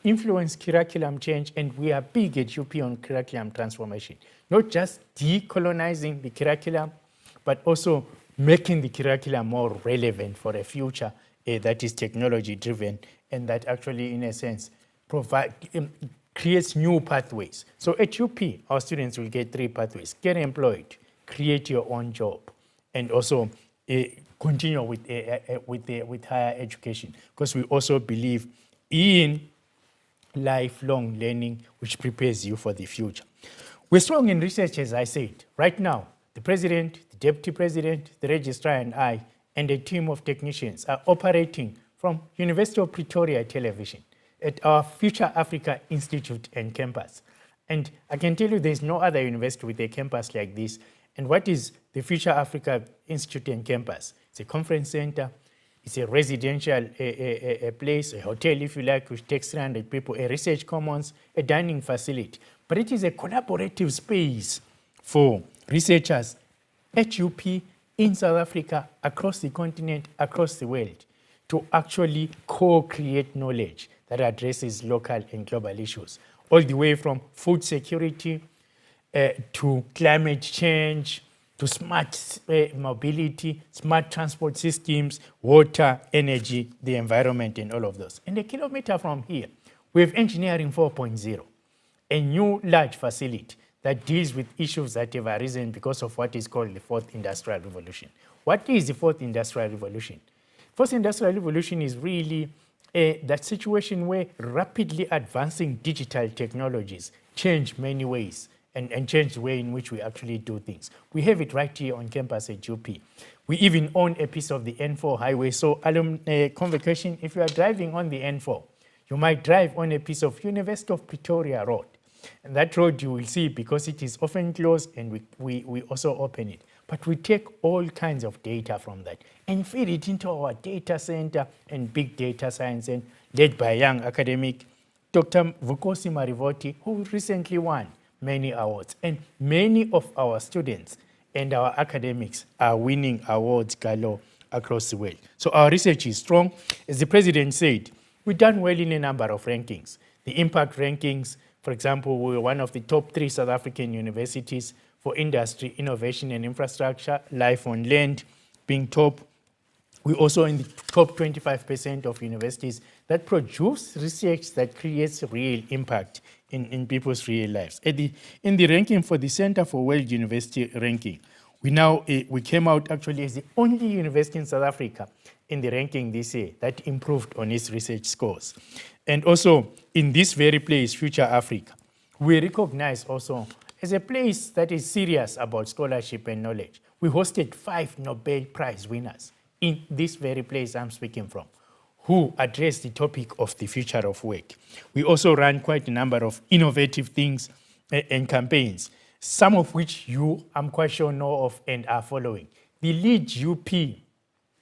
influence curriculum change, and we are big at UP on curriculum transformation. Not just decolonizing the curriculum, but also making the curriculum more relevant for a future that is technology-driven and that actually, in a sense, creates new pathways. So at UP, our students will get 3 pathways: get employed, create your own job, and also continue with higher education, because we also believe in lifelong learning, which prepares you for the future. We're strong in research, as I said. Right now, the president, the deputy president, the registrar, and I, and a team of technicians are operating from University of Pretoria Television at our Future Africa Institute and campus. And I can tell you there's no other university with a campus like this. And what is the Future Africa Institute and campus? It's a conference center, it's a residential a place, a hotel, if you like, which takes 300 people, a research commons, a dining facility. But it is a collaborative space for researchers at UP, in South Africa, across the continent, across the world, to actually co-create knowledge that addresses local and global issues, all the way from food security to climate change, to smart mobility, smart transport systems, water, energy, the environment, and all of those. And a kilometer from here, we have Engineering 4.0, a new large facility that deals with issues that have arisen because of what is called the Fourth Industrial Revolution. What is the Fourth Industrial Revolution? Fourth Industrial Revolution is really that situation where rapidly advancing digital technologies change many ways and change the way in which we actually do things. We have it right here on campus at UP. We even own a piece of the N4 highway. So Convocation, if you are driving on the N4, you might drive on a piece of University of Pretoria Road. And that road you will see, because it is often closed, and we also open it. But we take all kinds of data from that and feed it into our data center and big data science, and led by a young academic, Dr. Vukosi Marivoti, who recently won many awards. And many of our students and our academics are winning awards galore across the world. So our research is strong. As the president said, we've done well in a number of rankings. The impact rankings, for example, we were one of the top 3 South African universities for industry, innovation, and infrastructure, life on land being top. We're also in the top 25% of universities that produce research that creates real impact in people's real lives. In the ranking for the Center for World University ranking, we came out actually as the only university in South Africa in the ranking this year that improved on its research scores. And also, in this very place, Future Africa, we recognize also as a place that is serious about scholarship and knowledge. We hosted 5 Nobel Prize winners in this very place I'm speaking from, who addressed the topic of the future of work. We also ran quite a number of innovative things and campaigns, some of which you, I'm quite sure, know of and are following. The Lead UP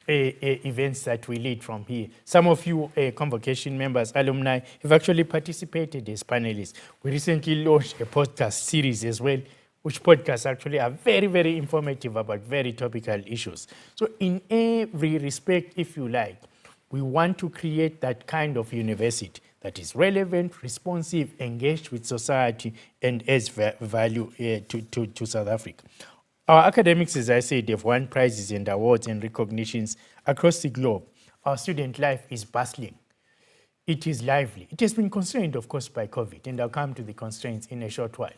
events that we lead from here. Some of you Convocation members, alumni, have actually participated as panelists. We recently launched a podcast series as well, which podcasts actually are very, very informative about very topical issues. So in every respect, if you like, we want to create that kind of university that is relevant, responsive, engaged with society, and adds value to South Africa. Our academics, as I said, have won prizes and awards and recognitions across the globe. Our student life is bustling. It is lively. It has been constrained, of course, by COVID, and I'll come to the constraints in a short while.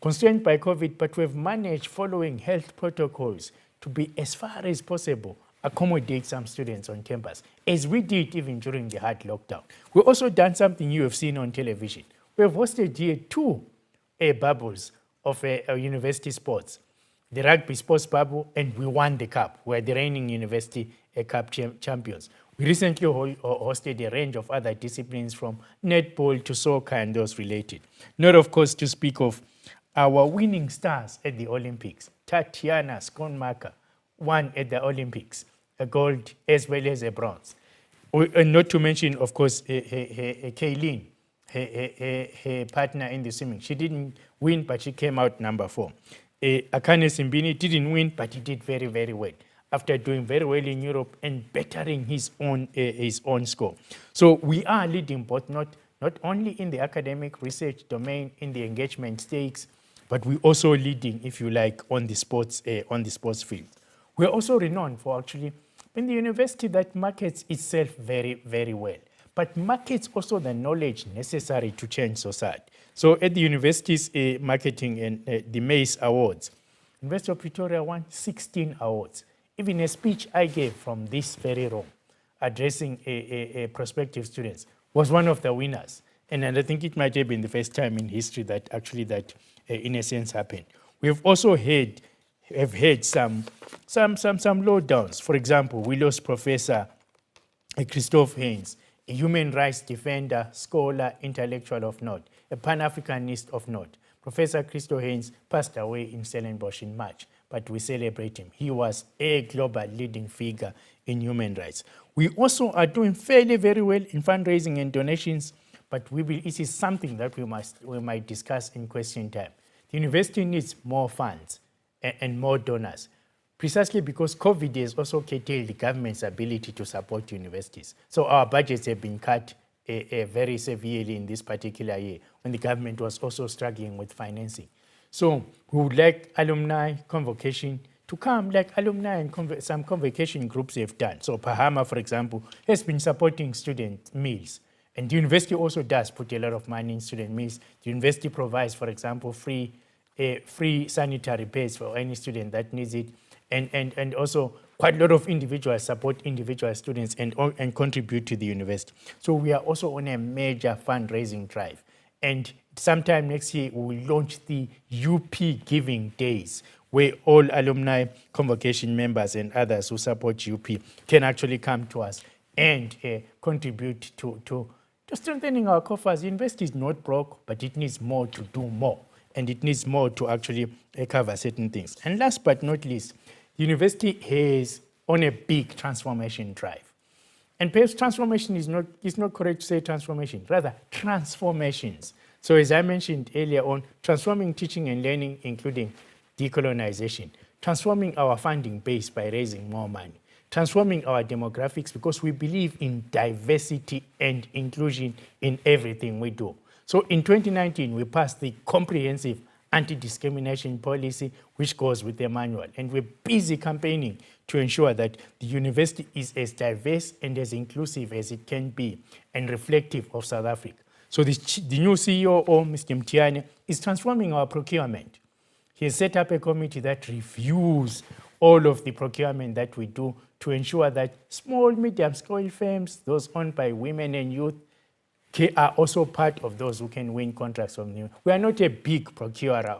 Constrained by COVID, but we've managed, following health protocols, to be, as far as possible, accommodate some students on campus, as we did even during the hard lockdown. We've also done something you have seen on television. We've hosted here 2 bubbles of university sports, the rugby sports bubble, and we won the cup. We're the reigning university cup champions. We recently hosted a range of other disciplines, from netball to soccer and those related. Not, of course, to speak of our winning stars at the Olympics. Tatiana Schoonmaker won at the Olympics, a gold as well as a bronze. And not to mention, of course, Kaylin, her partner in the swimming. She didn't win, but she came out number 4. Akane Simbini didn't win, but he did very, very well, after doing very well in Europe and bettering his own score. So we are leading both, not only in the academic research domain, in the engagement stakes, but we're also leading, if you like, on the sports field. We're also renowned for actually being the university that markets itself very, very well, but markets also the knowledge necessary to change society. So at the university's marketing and the MACE Awards, University of Pretoria won 16 awards. Even a speech I gave from this very room, addressing prospective students, was one of the winners. And I think it might have been the first time in history that actually in a sense, happened. We've also had some lowdowns. For example, we lost Professor Christoph Haynes, a human rights defender, scholar, intellectual of note, a Pan-Africanist of note. Professor Christoph Haynes passed away in Stellenbosch in March, but we celebrate him. He was a global leading figure in human rights. We also are doing fairly very well in fundraising and donations, but it is something that we might discuss in question time. The university needs more funds and more donors, precisely because COVID has also curtailed the government's ability to support universities. So our budgets have been cut very severely in this particular year, when the government was also struggling with financing. So we would like alumni convocation to come, like alumni and some convocation groups have done. So Pahama, for example, has been supporting student meals. And the university also does put a lot of money in student meals. The university provides, for example, free sanitary pads for any student that needs it. And also quite a lot of individuals support individual students and contribute to the university. So we are also on a major fundraising drive. And sometime next year, we will launch the UP Giving Days, where all alumni convocation members and others who support UP can actually come to us and contribute to strengthening our coffers. The university is not broke, but it needs more to do more. And it needs more to actually cover certain things. And last but not least, the university is on a big transformation drive. And perhaps transformation is not correct to say transformation, rather transformations. So as I mentioned earlier on, transforming teaching and learning, including decolonization, transforming our funding base by raising more money, transforming our demographics because we believe in diversity and inclusion in everything we do. So in 2019, we passed the comprehensive anti-discrimination policy, which goes with the manual. And we're busy campaigning to ensure that the university is as diverse and as inclusive as it can be and reflective of South Africa. So the new CEO, Mr. Mtiane, is transforming our procurement. He has set up a committee that reviews all of the procurement that we do to ensure that small, medium-scale firms, those owned by women and youth, are also part of those who can win contracts from them. We are not a big procurer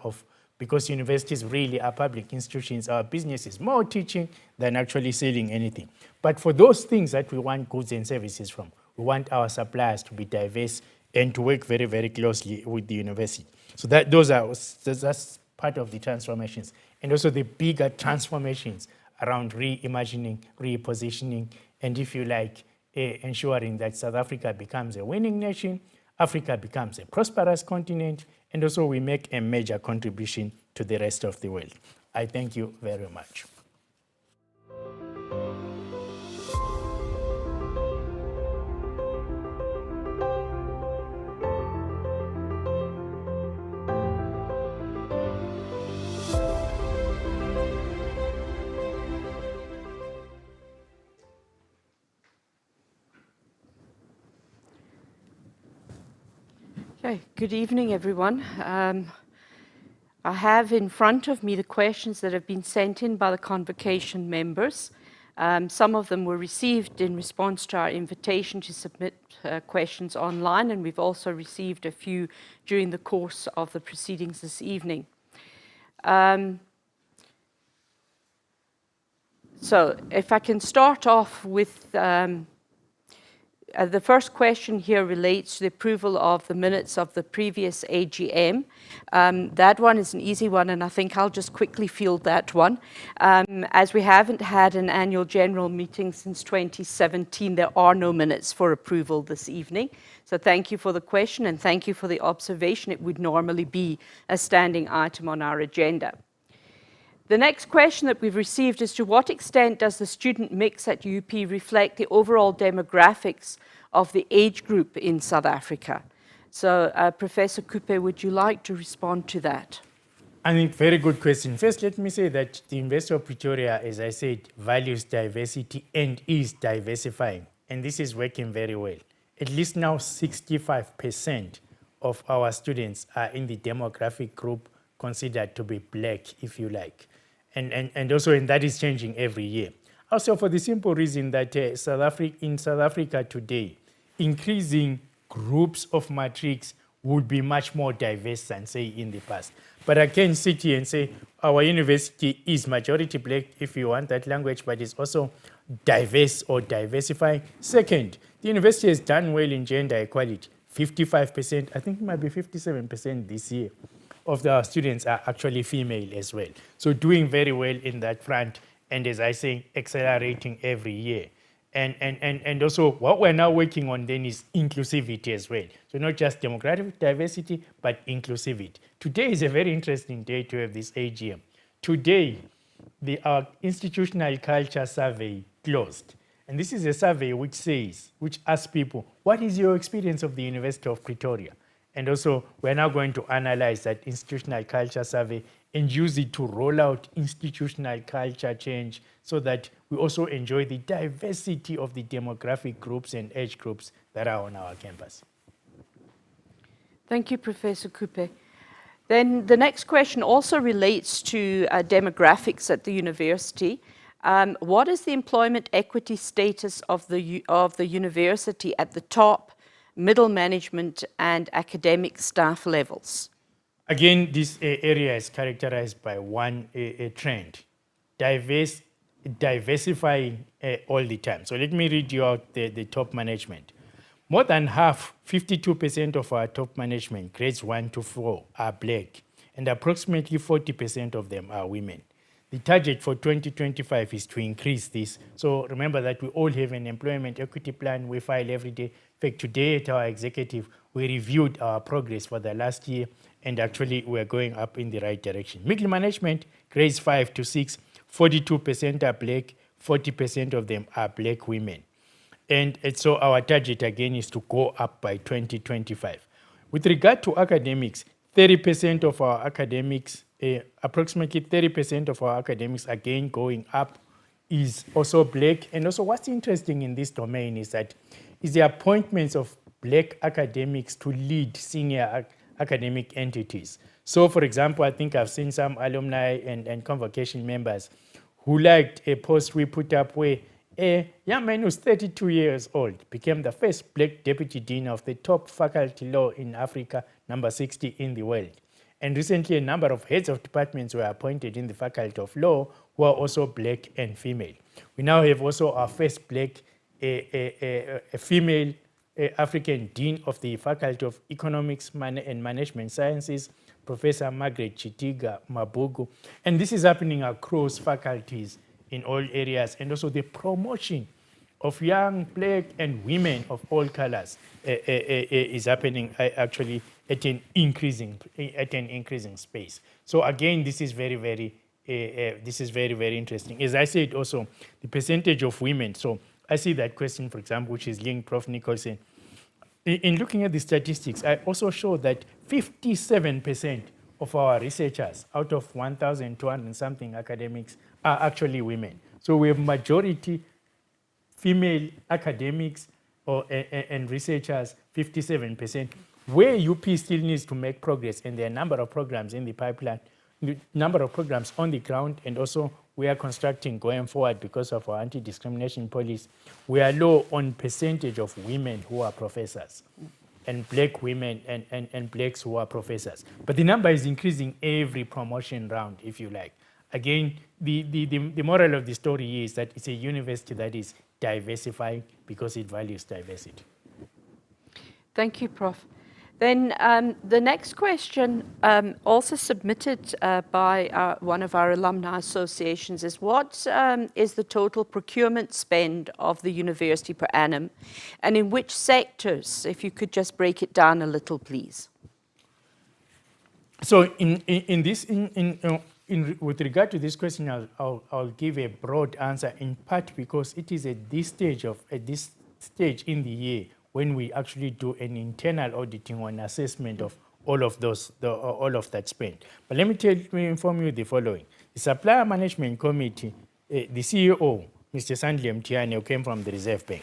because universities really are public institutions. Our business is more teaching than actually selling anything. But for those things that we want goods and services from, we want our suppliers to be diverse and to work very, very closely with the university. So that's part of the transformations. And also the bigger transformations around reimagining, repositioning, and if you like, ensuring that South Africa becomes a winning nation, Africa becomes a prosperous continent, and also we make a major contribution to the rest of the world. I thank you very much. Okay, good evening, everyone. I have in front of me the questions that have been sent in by the Convocation members. Some of them were received in response to our invitation to submit questions online, and we've also received a few during the course of the proceedings this evening. So if I can start off with the first question here relates to the approval of the minutes of the previous AGM. That one is an easy one, and I think I'll just quickly field that one. As we haven't had an annual general meeting since 2017, there are no minutes for approval this evening. So thank you for the question, and thank you for the observation. It would normally be a standing item on our agenda. The next question that we've received is, to what extent does the student mix at UP reflect the overall demographics of the age group in South Africa? So, Professor Kupe, would you like to respond to that? I think very good question. First, let me say that the University of Pretoria, as I said, values diversity and is diversifying. And this is working very well. At least now 65% of our students are in the demographic group considered to be black, if you like. And also, and that is changing every year. Also, for the simple reason that in South Africa today, increasing groups of matrics would be much more diverse than, say, in the past. But I can sit here and say our university is majority black, if you want that language, but it's also diverse or diversifying. Second, the university has done well in gender equality. 55%, I think it might be 57% this year, of our students are actually female as well. So doing very well in that front, and as I say, accelerating every year. And also what we're now working on then is inclusivity as well. So not just demographic diversity, but inclusivity. Today is a very interesting day to have this AGM. Today, our institutional culture survey closed. And this is a survey which asks people, what is your experience of the University of Pretoria? And also, we're now going to analyze that institutional culture survey and use it to roll out institutional culture change so that we also enjoy the diversity of the demographic groups and age groups that are on our campus. Thank you, Professor Kupe. Then the next question also relates to demographics at the university. What is the employment equity status of the university at the top, middle management and academic staff levels? Again, this area is characterized by one trend, diversifying all the time. So let me read you out the top management. More than half, 52% of our top management, grades 1 to 4, are black, and approximately 40% of them are women. The target for 2025 is to increase this. So remember that we all have an employment equity plan we file every day. In fact, today at our executive, we reviewed our progress for the last year, and actually we're going up in the right direction. Middle management, grades 5 to 6, 42% are black, 40% of them are black women. And so our target again is to go up by 2025. With regard to academics, 30% of our academics, approximately 30% of our academics, again going up, is also black. And also what's interesting in this domain is the appointments of black academics to lead senior academic entities. So for example, I think I've seen some alumni and convocation members who liked a post we put up where a young man who's 32 years old became the first black deputy dean of the top faculty law in Africa, number 60 in the world. And recently, a number of heads of departments were appointed in the Faculty of Law who are also black and female. We now have also our first black, a female African Dean of the Faculty of Economics and Management Sciences, Professor Margaret Chitiga Mabugu. And this is happening across faculties in all areas, and also the promotion of young, black, and women of all colors is happening actually at an increasing space. So again, this is very, very interesting. As I said, also the percentage of women. So I see that question, for example, which is linked, Prof. Nicholson. In looking at the statistics, I also show that 57% of our researchers out of 1,200 something academics are actually women. So we have majority female academics and researchers, 57%. Where UP still needs to make progress, and there are a number of programs in the pipeline, number of programs on the ground, and also we are constructing going forward because of our anti-discrimination policy. We are low on percentage of women who are professors, and black women and blacks who are professors. But the number is increasing every promotion round, if you like. Again, the moral of the story is that it's a university that is diversifying because it values diversity. Thank you, Prof. Then the next question, also submitted by one of our alumni associations, is what is the total procurement spend of the university per annum, and in which sectors? If you could just break it down a little, please. So with regard to this question, I'll give a broad answer, in part because it is at this stage in the year when we actually do an internal auditing or an assessment of all of that spend. But let me inform you the following. The Supplier Management Committee, the CEO, Mr. Sandile Mtiani, who came from the Reserve Bank,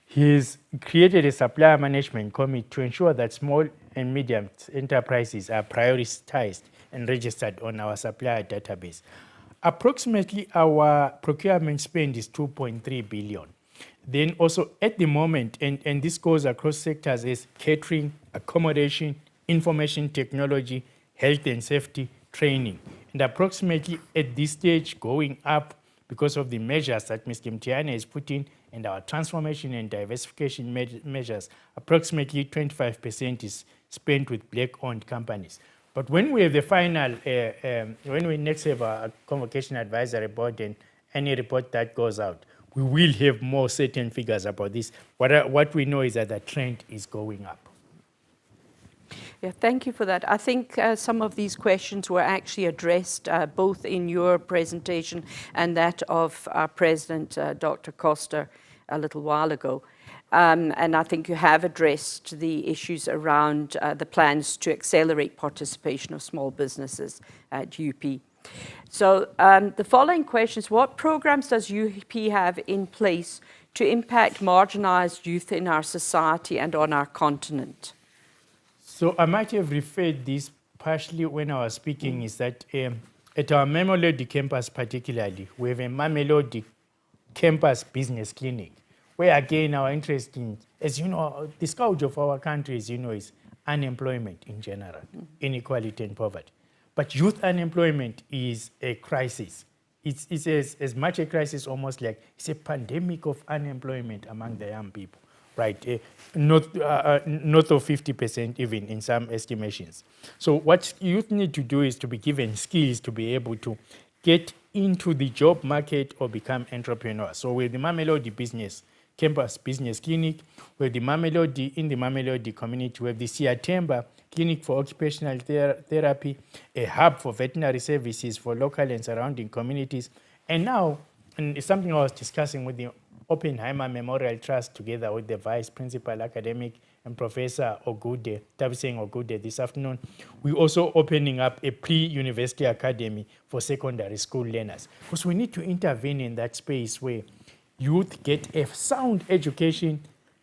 he's created a Supplier Management Committee to ensure that small and medium enterprises are prioritized and registered on our supplier database. Approximately our procurement spend is 2.3 billion. Then also at the moment, and this goes across sectors, is catering, accommodation, information technology, health and safety, training. And approximately at this stage going up because of the measures that Mr. Mtiani has put in and our transformation and diversification measures, approximately 25% is spent with black-owned companies. But when we have the final, when we next have a Convocation Advisory Board and any report that goes out, we will have more certain figures about this. What we know is that the trend is going up. Yeah, thank you for that. I think some of these questions were actually addressed both in your presentation and that of our President, Dr. Costa, a little while ago. And I think you have addressed the issues around the plans to accelerate participation of small businesses at UP. So the following questions: what programs does UP have in place to impact marginalized youth in our society and on our continent? So I might have referred this partially when I was speaking, is that at our Mamelodi campus particularly, we have a Mamelodi campus business clinic, where again our interest in, as you know, the scourge of our country, as you know, is unemployment in general, inequality and poverty. But youth unemployment is a crisis. It's as much a crisis almost like it's a pandemic of unemployment among the young people, right? North of 50% even in some estimations. So what youth need to do is to be given skills to be able to get into the job market or become entrepreneurs. So with the Mamelodi Campus Business Clinic, with the Mamelodi, in the Mamelodi community, we have the Siatemba Clinic for Occupational Therapy, a hub for veterinary services for local and surrounding communities. And now, and it's something I was discussing with the Oppenheimer Memorial Trust together with the Vice Principal Academic and Professor Ogude, Tabiseng Ogude this afternoon, we're also opening up a pre-university academy for secondary school learners. Because we need to intervene in that space where youth get a sound education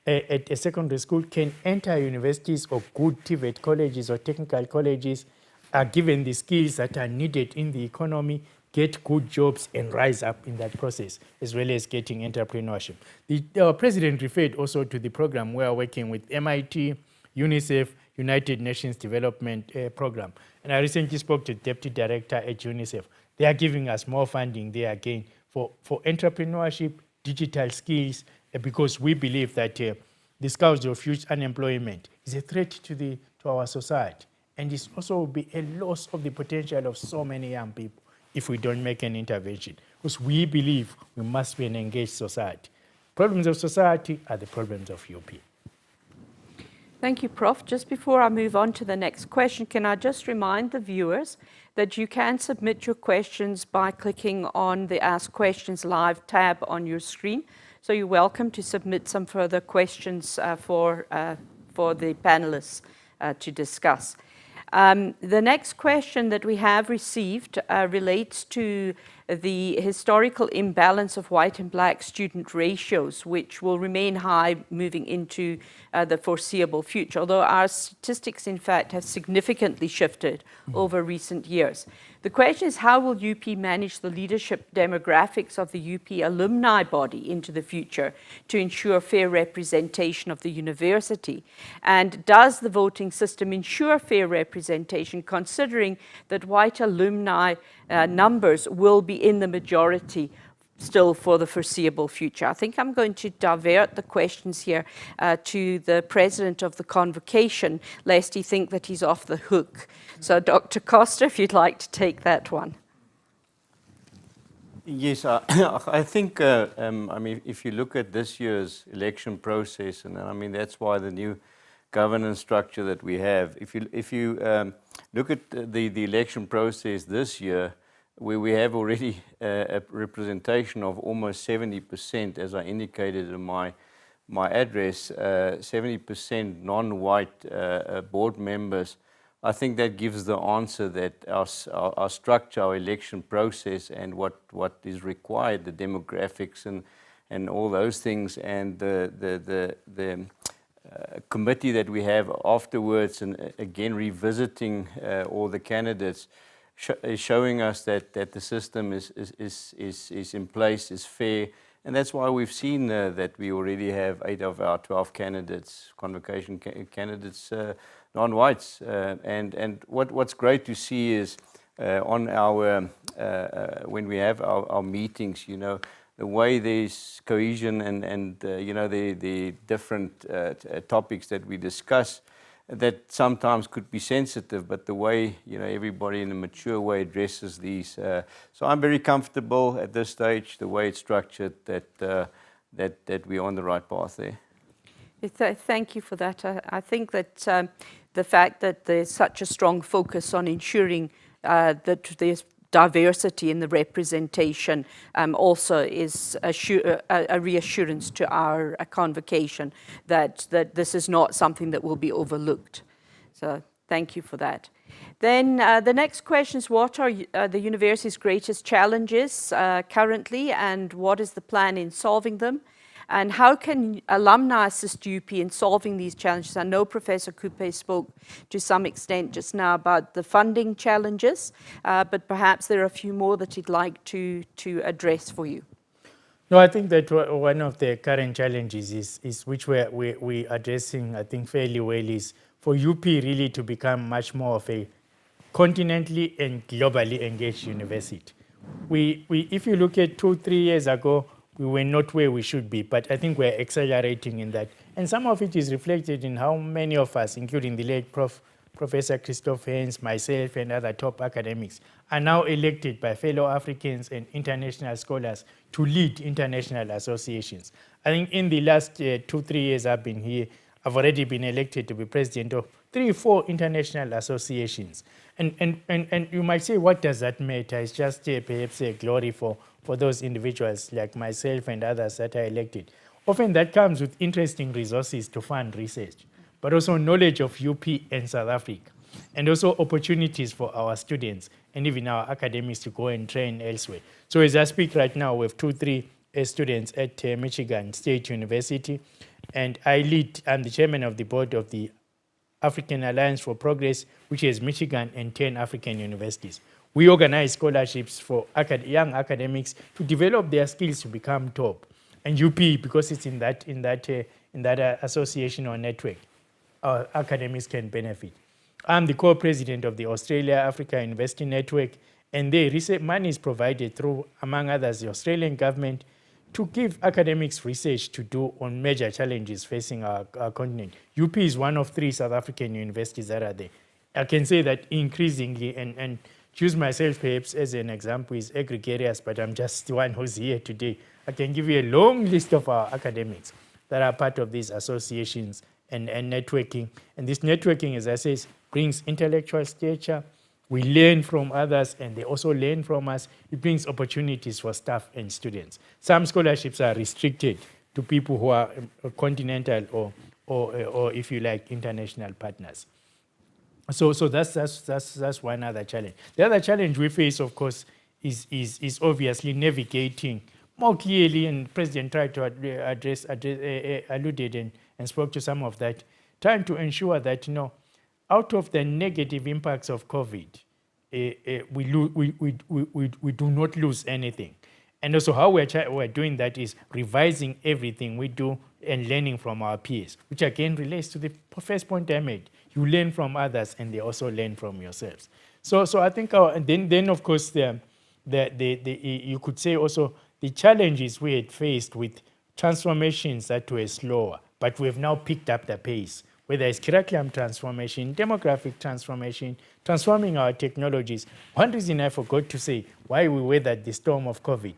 at a secondary school, can enter universities or good TVET colleges or technical colleges, are given the skills that are needed in the economy, get good jobs and rise up in that process, as well as getting entrepreneurship. Our president referred also to the program we are working with MIT, UNICEF, United Nations Development Program. And I recently spoke to the deputy director at UNICEF. They are giving us more funding there again for entrepreneurship, digital skills, because we believe that the scourge of youth unemployment is a threat to our society. And it also will be a loss of the potential of so many young people if we don't make an intervention. Because we believe we must be an engaged society. problems of society are the problems of UP. Thank you, Prof. Just before I move on to the next question, can I just remind the viewers that you can submit your questions by clicking on the Ask Questions Live tab on your screen. So you're welcome to submit some further questions for the panelists to discuss. The next question that we have received relates to the historical imbalance of white and black student ratios, which will remain high moving into the foreseeable future, although our statistics, in fact, have significantly shifted over recent years. The question is, how will UP manage the leadership demographics of the UP alumni body into the future to ensure fair representation of the university? And does the voting system ensure fair representation, considering that white alumni numbers will be in the majority still for the foreseeable future? I think I'm going to divert the questions here to the president of the Convocation, lest he think that he's off the hook. So Dr. Costa, if you'd like to take that one. Yes, I think, I mean, if you look at this year's election process, and I mean, that's why the new governance structure that we have, if you look at the election process this year, where we have already a representation of almost 70%, as I indicated in my address, 70% non-white board members, I think that gives the answer that our structure, our election process, and what is required, the demographics and all those things, and the committee that we have afterwards, and again revisiting all the candidates, showing us that the system is in place, is fair, and that's why we've seen that we already have 8 of our 12 candidates, Convocation candidates, non-whites, and what's great to see is on our when we have our meetings, you know, the way there's cohesion and you know, the different topics that we discuss, that sometimes could be sensitive, but the way, you know, everybody in a mature way addresses these. So I'm very comfortable at this stage, the way it's structured, that we're on the right path there. Thank you for that. I think that the fact that there's such a strong focus on ensuring that there's diversity in the representation also is a reassurance to our Convocation that this is not something that will be overlooked. So thank you for that. Then the next question is, what are the university's greatest challenges currently, and what is the plan in solving them? And how can alumni assist UP in solving these challenges? I know Professor Coupe spoke to some extent just now about the funding challenges, but perhaps there are a few more that you'd like to address for you. No, I think that one of the current challenges is which we're addressing, I think, fairly well, is for UP really to become much more of a continentally and globally engaged university. If you look at 2-3 years ago, we were not where we should be, but I think we're accelerating in that. And some of it is reflected in how many of us, including the late Professor Christoph Hens, myself, and other top academics, are now elected by fellow Africans and international scholars to lead international associations. I think in the last 2-3 years I've been here, I've already been elected to be president of 3-4 international associations. And you might say, what does that matter? It's just perhaps a glory for those individuals like myself and others that are elected. Often that comes with interesting resources to fund research, but also knowledge of UP and South Africa, and also opportunities for our students and even our academics to go and train elsewhere. So as I speak right now, we have 2-3 students at Michigan State University, and I'm the chairman of the board of the African Alliance for Progress, which has Michigan and 10 African universities. We organize scholarships for young academics to develop their skills to become top. And UP, because it's in that association or network, our academics can benefit. I'm the co-president of the Australia-Africa University Network, and the money is provided through, among others, the Australian government to give academics research to do on major challenges facing our continent. UP is one of 3 South African universities that are there. I can say that increasingly, and Choose myself perhaps as an example is egregarious, but I'm just the one who's here today. I can give you a long list of our academics that are part of these associations and networking. And this networking, as I say, brings intellectual stature. We learn from others and they also learn from us. It brings opportunities for staff and students. Some scholarships are restricted to people who are continental or if you like, international partners. So that's one other challenge. The other challenge we face, of course, is obviously navigating more clearly, and President tried to alluded and spoke to some of that, trying to ensure that, out of the negative impacts of COVID, we do not lose anything. And also how we're doing that is revising everything we do and learning from our peers, which again relates to the first point I made. You learn from others and they also learn from yourselves. So I think, then of course, you could say also the challenges we had faced with transformations that were slower, but we've now picked up the pace, whether it's curriculum transformation, demographic transformation, transforming our technologies. One reason I forgot to say why we weathered the storm of COVID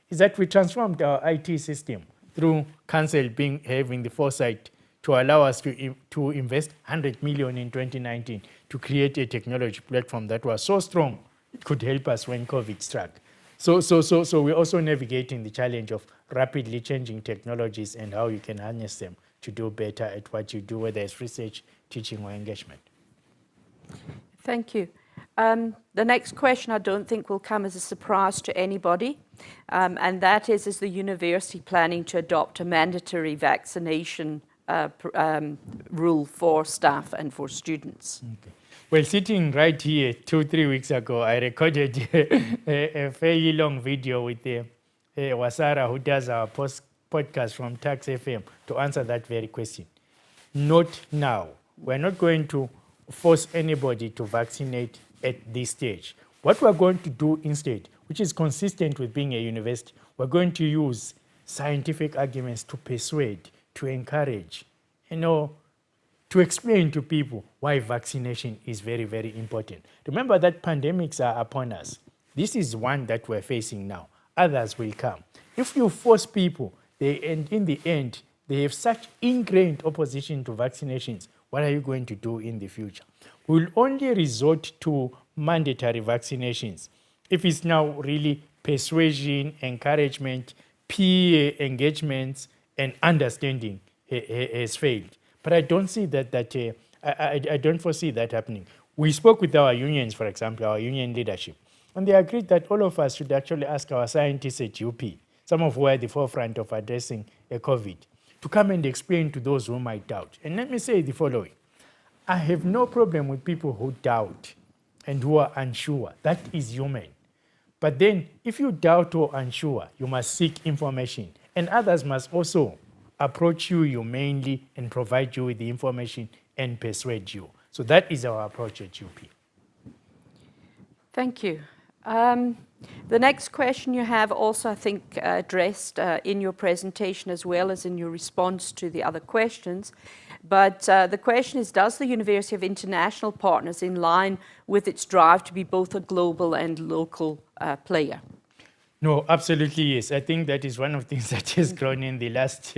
is that we transformed our IT system through Council having the foresight to allow us to invest 100 million in 2019 to create a technology platform that was so strong it could help us when COVID struck. So we're also navigating the challenge of rapidly changing technologies and how you can harness them to do better at what you do, whether it's research, teaching, or engagement. Thank you. The next question I don't think will come as a surprise to anybody, and that is the university planning to adopt a mandatory vaccination rule for staff and for students? Okay. Well, sitting right here 2-3 weeks ago, I recorded a fairly long video with Wasara, who does our podcast from Tax FM, to answer that very question. Not now. We're not going to force anybody to vaccinate at this stage. What we're going to do instead, which is consistent with being a university, we're going to use scientific arguments to persuade, to encourage, to explain to people why vaccination is very, very important. Remember that pandemics are upon us. This is one that we're facing now. Others will come. If you force people, in the end, they have such ingrained opposition to vaccinations, what are you going to do in the future? We'll only resort to mandatory vaccinations if it's now really persuasion, encouragement, peer engagements, and understanding has failed. But I don't see I don't foresee that happening. We spoke with our unions, for example, our union leadership, and they agreed that all of us should actually ask our scientists at UP, some of who are at the forefront of addressing COVID, to come and explain to those who might doubt. And let me say the following. I have no problem with people who doubt and who are unsure. That is human. But then, if you doubt or unsure, you must seek information. And others must also approach you humanely and provide you with the information and persuade you. So that is our approach at UP. Thank you. The next question you have also, I think, addressed in your presentation as well as in your response to the other questions. But the question is, does the University have international partners in line with its drive to be both a global and local player? No, absolutely yes. I think that is one of the things that has grown in the last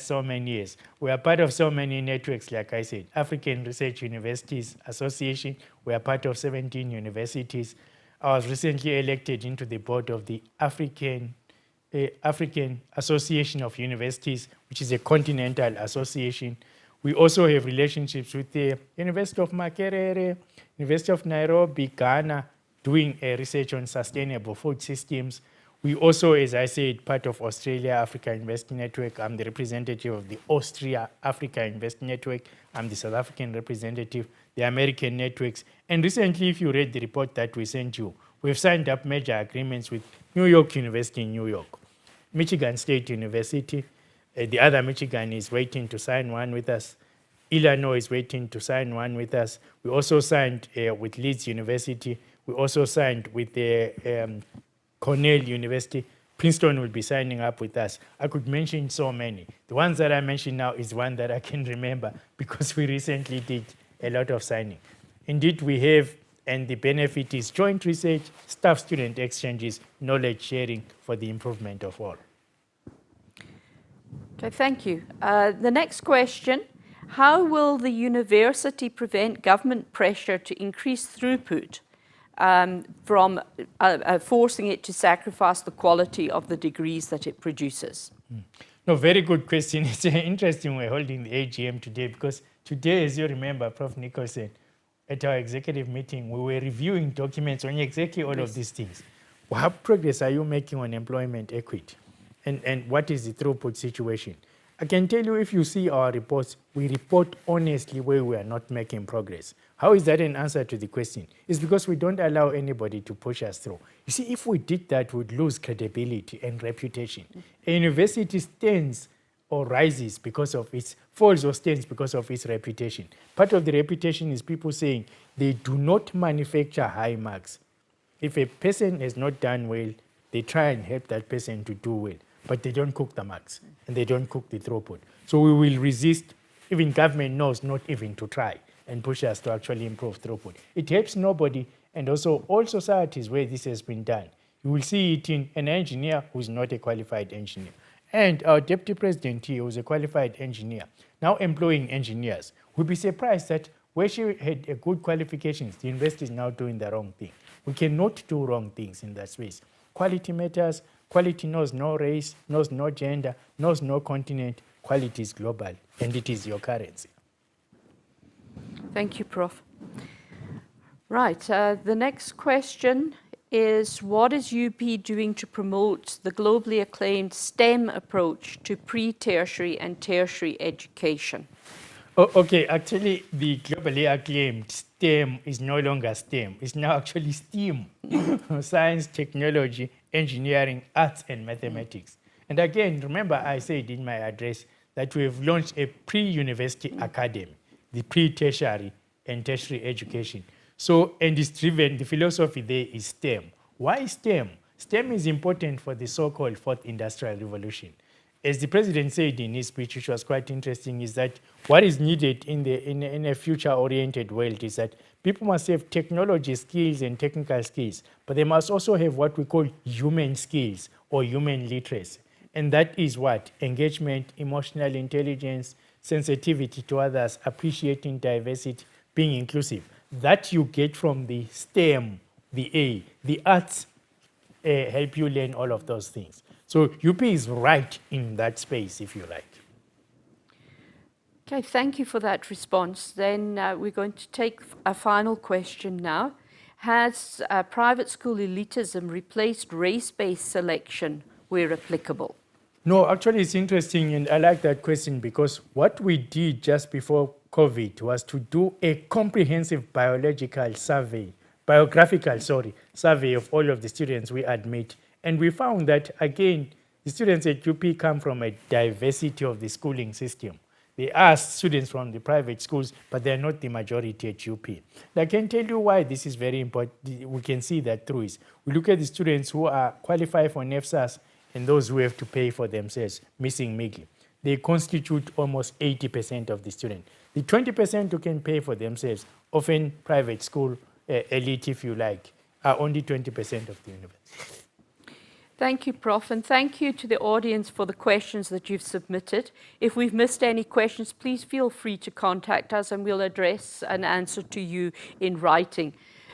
so many years. We are part of so many networks, like I said, African Research Universities Association. We are part of 17 universities. I was recently elected into the board of the African Association of Universities, which is a continental association. We also have relationships with the University of Makerere, University of Nairobi, Ghana, doing research on sustainable food systems. We also, as I said, part of Australia Africa University Network. I'm the representative of the Austria Africa University Network. I'm the South African representative, the American networks. And recently, if you read the report that we sent you, we've signed up major agreements with New York University in New York, Michigan State University. The other Michigan is waiting to sign one with us. Illinois is waiting to sign one with us. We also signed with Leeds University. We also signed with the Cornell University. Princeton will be signing up with us. I could mention so many. The ones that I mentioned now is one that I can remember because we recently did a lot of signing. Indeed, we have And the benefit is joint research, staff-student exchanges, knowledge sharing for the improvement of all. Okay, thank you. The next question, how will the university prevent government pressure to increase throughput from forcing it to sacrifice the quality of the degrees that it produces? No, very good question. It's interesting we're holding the AGM today because today, as you remember, Prof. Nicholson, at our executive meeting, we were reviewing documents on exactly all of these things. What progress are you making on employment equity? And what is the throughput situation? I can tell you, if you see our reports, we report honestly where we are not making progress. How is that an answer to the question? It's because we don't allow anybody to push us through. You see, if we did that, we'd lose credibility and reputation. A university stands or rises because of its, falls or stands because of its reputation. Part of the reputation is people saying they do not manufacture high marks. If a person has not done well, they try and help that person to do well, but they don't cook the marks and they don't cook the throughput. So we will resist, even government knows not even to try and push us to actually improve throughput. It helps nobody, and also all societies where this has been done. You will see it in an engineer who's not a qualified engineer. And our deputy president here was a qualified engineer, now employing engineers. We'll be surprised that where she had a good qualifications, the university is now doing the wrong thing. We cannot do wrong things in that space. Quality matters. Quality knows no race, knows no gender, knows no continent. Quality is global, and it is your currency. Thank you, Prof. Right, the next question is, what is UP doing to promote the globally acclaimed STEM approach to pre-tertiary and tertiary education? Okay, actually, the globally acclaimed STEM is no longer STEM. It's now actually STEAM, science, technology, engineering, arts, and mathematics. And again, remember I said in my address that we have launched a pre-university academy, the pre-tertiary and tertiary education. So, and it's driven, the philosophy there is STEM. Why STEM? STEM is important for the so-called fourth industrial revolution. As the president said in his speech, which was quite interesting, is that what is needed in a future-oriented world is that people must have technology skills and technical skills, but they must also have what we call human skills or human literacy. And that is what? Engagement, emotional intelligence, sensitivity to others, appreciating diversity, being inclusive. That you get from the STEM, the A. The arts help you learn all of those things. So UP is right in that space, if you like. Okay, thank you for that response. Then we're going to take a final question now. Has private school elitism replaced race-based selection where applicable? No, actually it's interesting, and I like that question because what we did just before COVID was to do a comprehensive biographical survey of all of the students we admit. And we found that, again, the students at UP come from a diversity of the schooling system. They are students from the private schools, but they're not the majority at UP. And I can tell you why this is very important. We can see that through is we look at the students who are qualified for NEFSAS and those who have to pay for themselves, missing middle. They constitute almost 80% of the students. The 20% who can pay for themselves, often private school elite, if you like, are only 20% of the university. Thank you, Prof, and thank you to the audience for the questions that you've submitted. If we've missed any questions, please feel free to contact us and we'll address an answer to you in writing.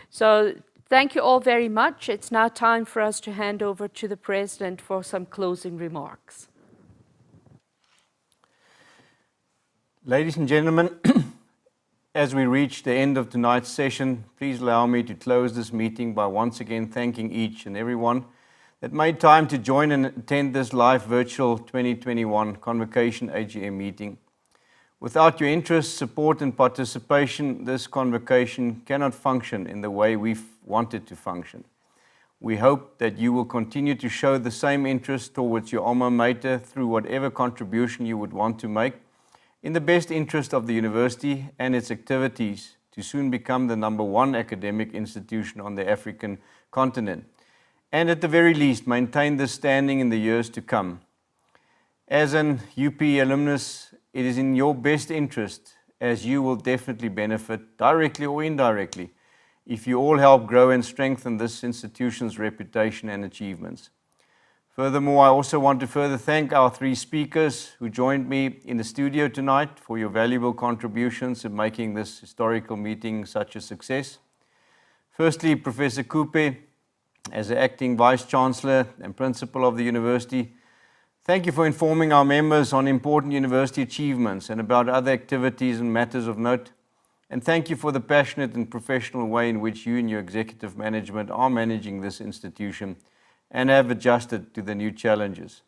So thank you all very much. It's now time for us to hand over to the President for some closing remarks. Ladies and gentlemen, as we reach the end of tonight's session, please allow me to close this meeting by once again thanking each and everyone that made time to join and attend this live virtual 2021 Convocation AGM meeting. Without your interest, support and participation, this convocation cannot function in the way we've wanted to function. We hope that you will continue to show the same interest towards your alma mater through whatever contribution you would want to make in the best interest of the university and its activities to soon become the #1 academic institution on the African continent, and at the very least maintain this standing in the years to come. As an UP alumnus, it is in your best interest, as you will definitely benefit directly or indirectly if you all help grow and strengthen this institution's reputation and achievements. Furthermore, I also want to further thank our 3 speakers who joined me in the studio tonight for your valuable contributions in making this historical meeting such a success. Firstly, Professor Coupe, as the Acting Vice-Chancellor and Principal of the University, thank you for informing our members on important university achievements and about other activities and matters of note. And thank you for the passionate and professional way in which you and your executive management are managing this institution and have adjusted to the new challenges.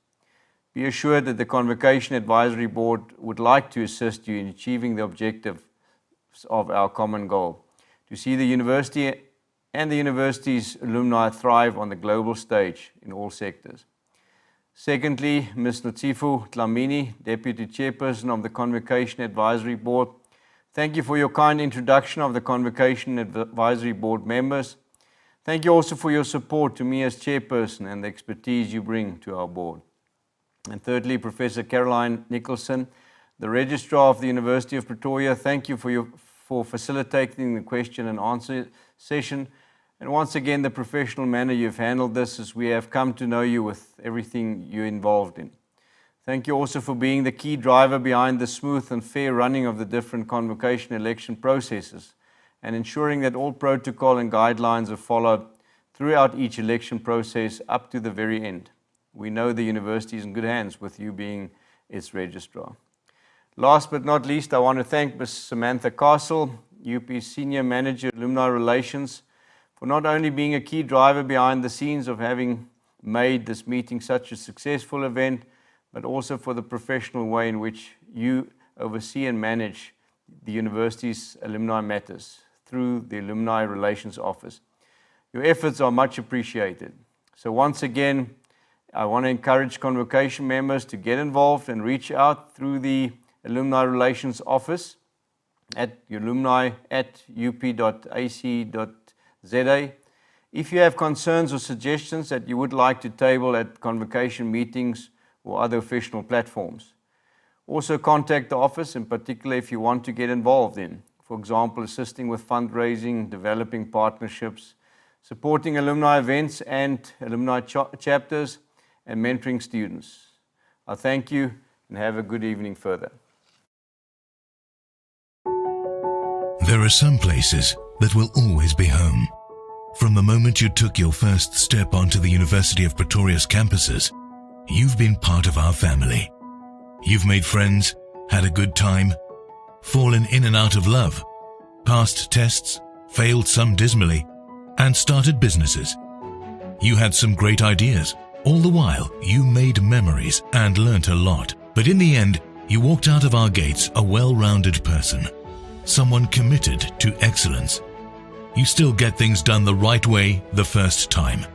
Be assured that the Convocation Advisory Board would like to assist you in achieving the objectives of our common goal, to see the university and the university's alumni thrive on the global stage in all sectors. Secondly, Ms. Notsifu Tlamini, Deputy Chairperson of the Convocation Advisory Board, thank you for your kind introduction of the Convocation Advisory Board members. Thank you also for your support to me as Chairperson and the expertise you bring to our board. And thirdly, Professor Caroline Nicholson, the Registrar of the University of Pretoria, thank you for facilitating the question and answer session. And once again, the professional manner you've handled this as we have come to know you with everything you're involved in. Thank you also for being the key driver behind the smooth and fair running of the different convocation election processes and ensuring that all protocol and guidelines are followed throughout each election process up to the very end. We know the university is in good hands with you being its registrar. Last but not least, I want to thank Ms. Samantha Castle, UP Senior Manager, Alumni Relations, for not only being a key driver behind the scenes of having made this meeting such a successful event, but also for the professional way in which you oversee and manage the university's alumni matters through the Alumni Relations Office. Your efforts are much appreciated. So once again, I want to encourage Convocation members to get involved and reach out through the Alumni Relations Office at alumni@up.ac.za. If you have concerns or suggestions that you would like to table at convocation meetings or other official platforms. Also contact the office, in particular if you want to get involved in, for example, assisting with fundraising, developing partnerships, supporting alumni events and alumni chapters, and mentoring students. I thank you and have a good evening further. There are some places that will always be home. From the moment you took your first step onto the University of Pretoria's campuses, you've been part of our family. You've made friends, had a good time, fallen in and out of love, passed tests, failed some dismally, and started businesses. You had some great ideas. All the while, you made memories and learnt a lot. But in the end, you walked out of our gates a well-rounded person, someone committed to excellence. You still get things done the right way the first time.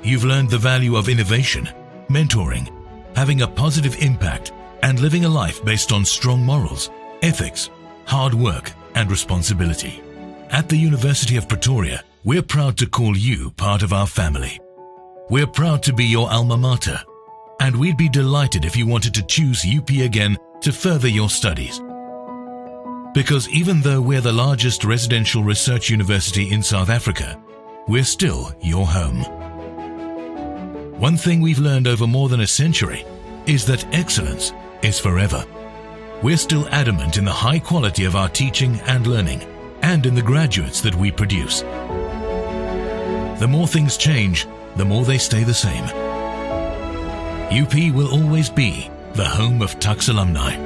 You've learned the value of innovation, mentoring, having a positive impact, and living a life based on strong morals, ethics, hard work, and responsibility. At the University of Pretoria, we're proud to call you part of our family. We're proud to be your alma mater, and we'd be delighted if you wanted to choose UP again to further your studies. Because even though we're the largest residential research university in South Africa, we're still your home. One thing we've learned over more than a century is that excellence is forever. We're still adamant in the high quality of our teaching and learning, and in the graduates that we produce. The more things change, the more they stay the same. UP will always be the home of Tux alumni.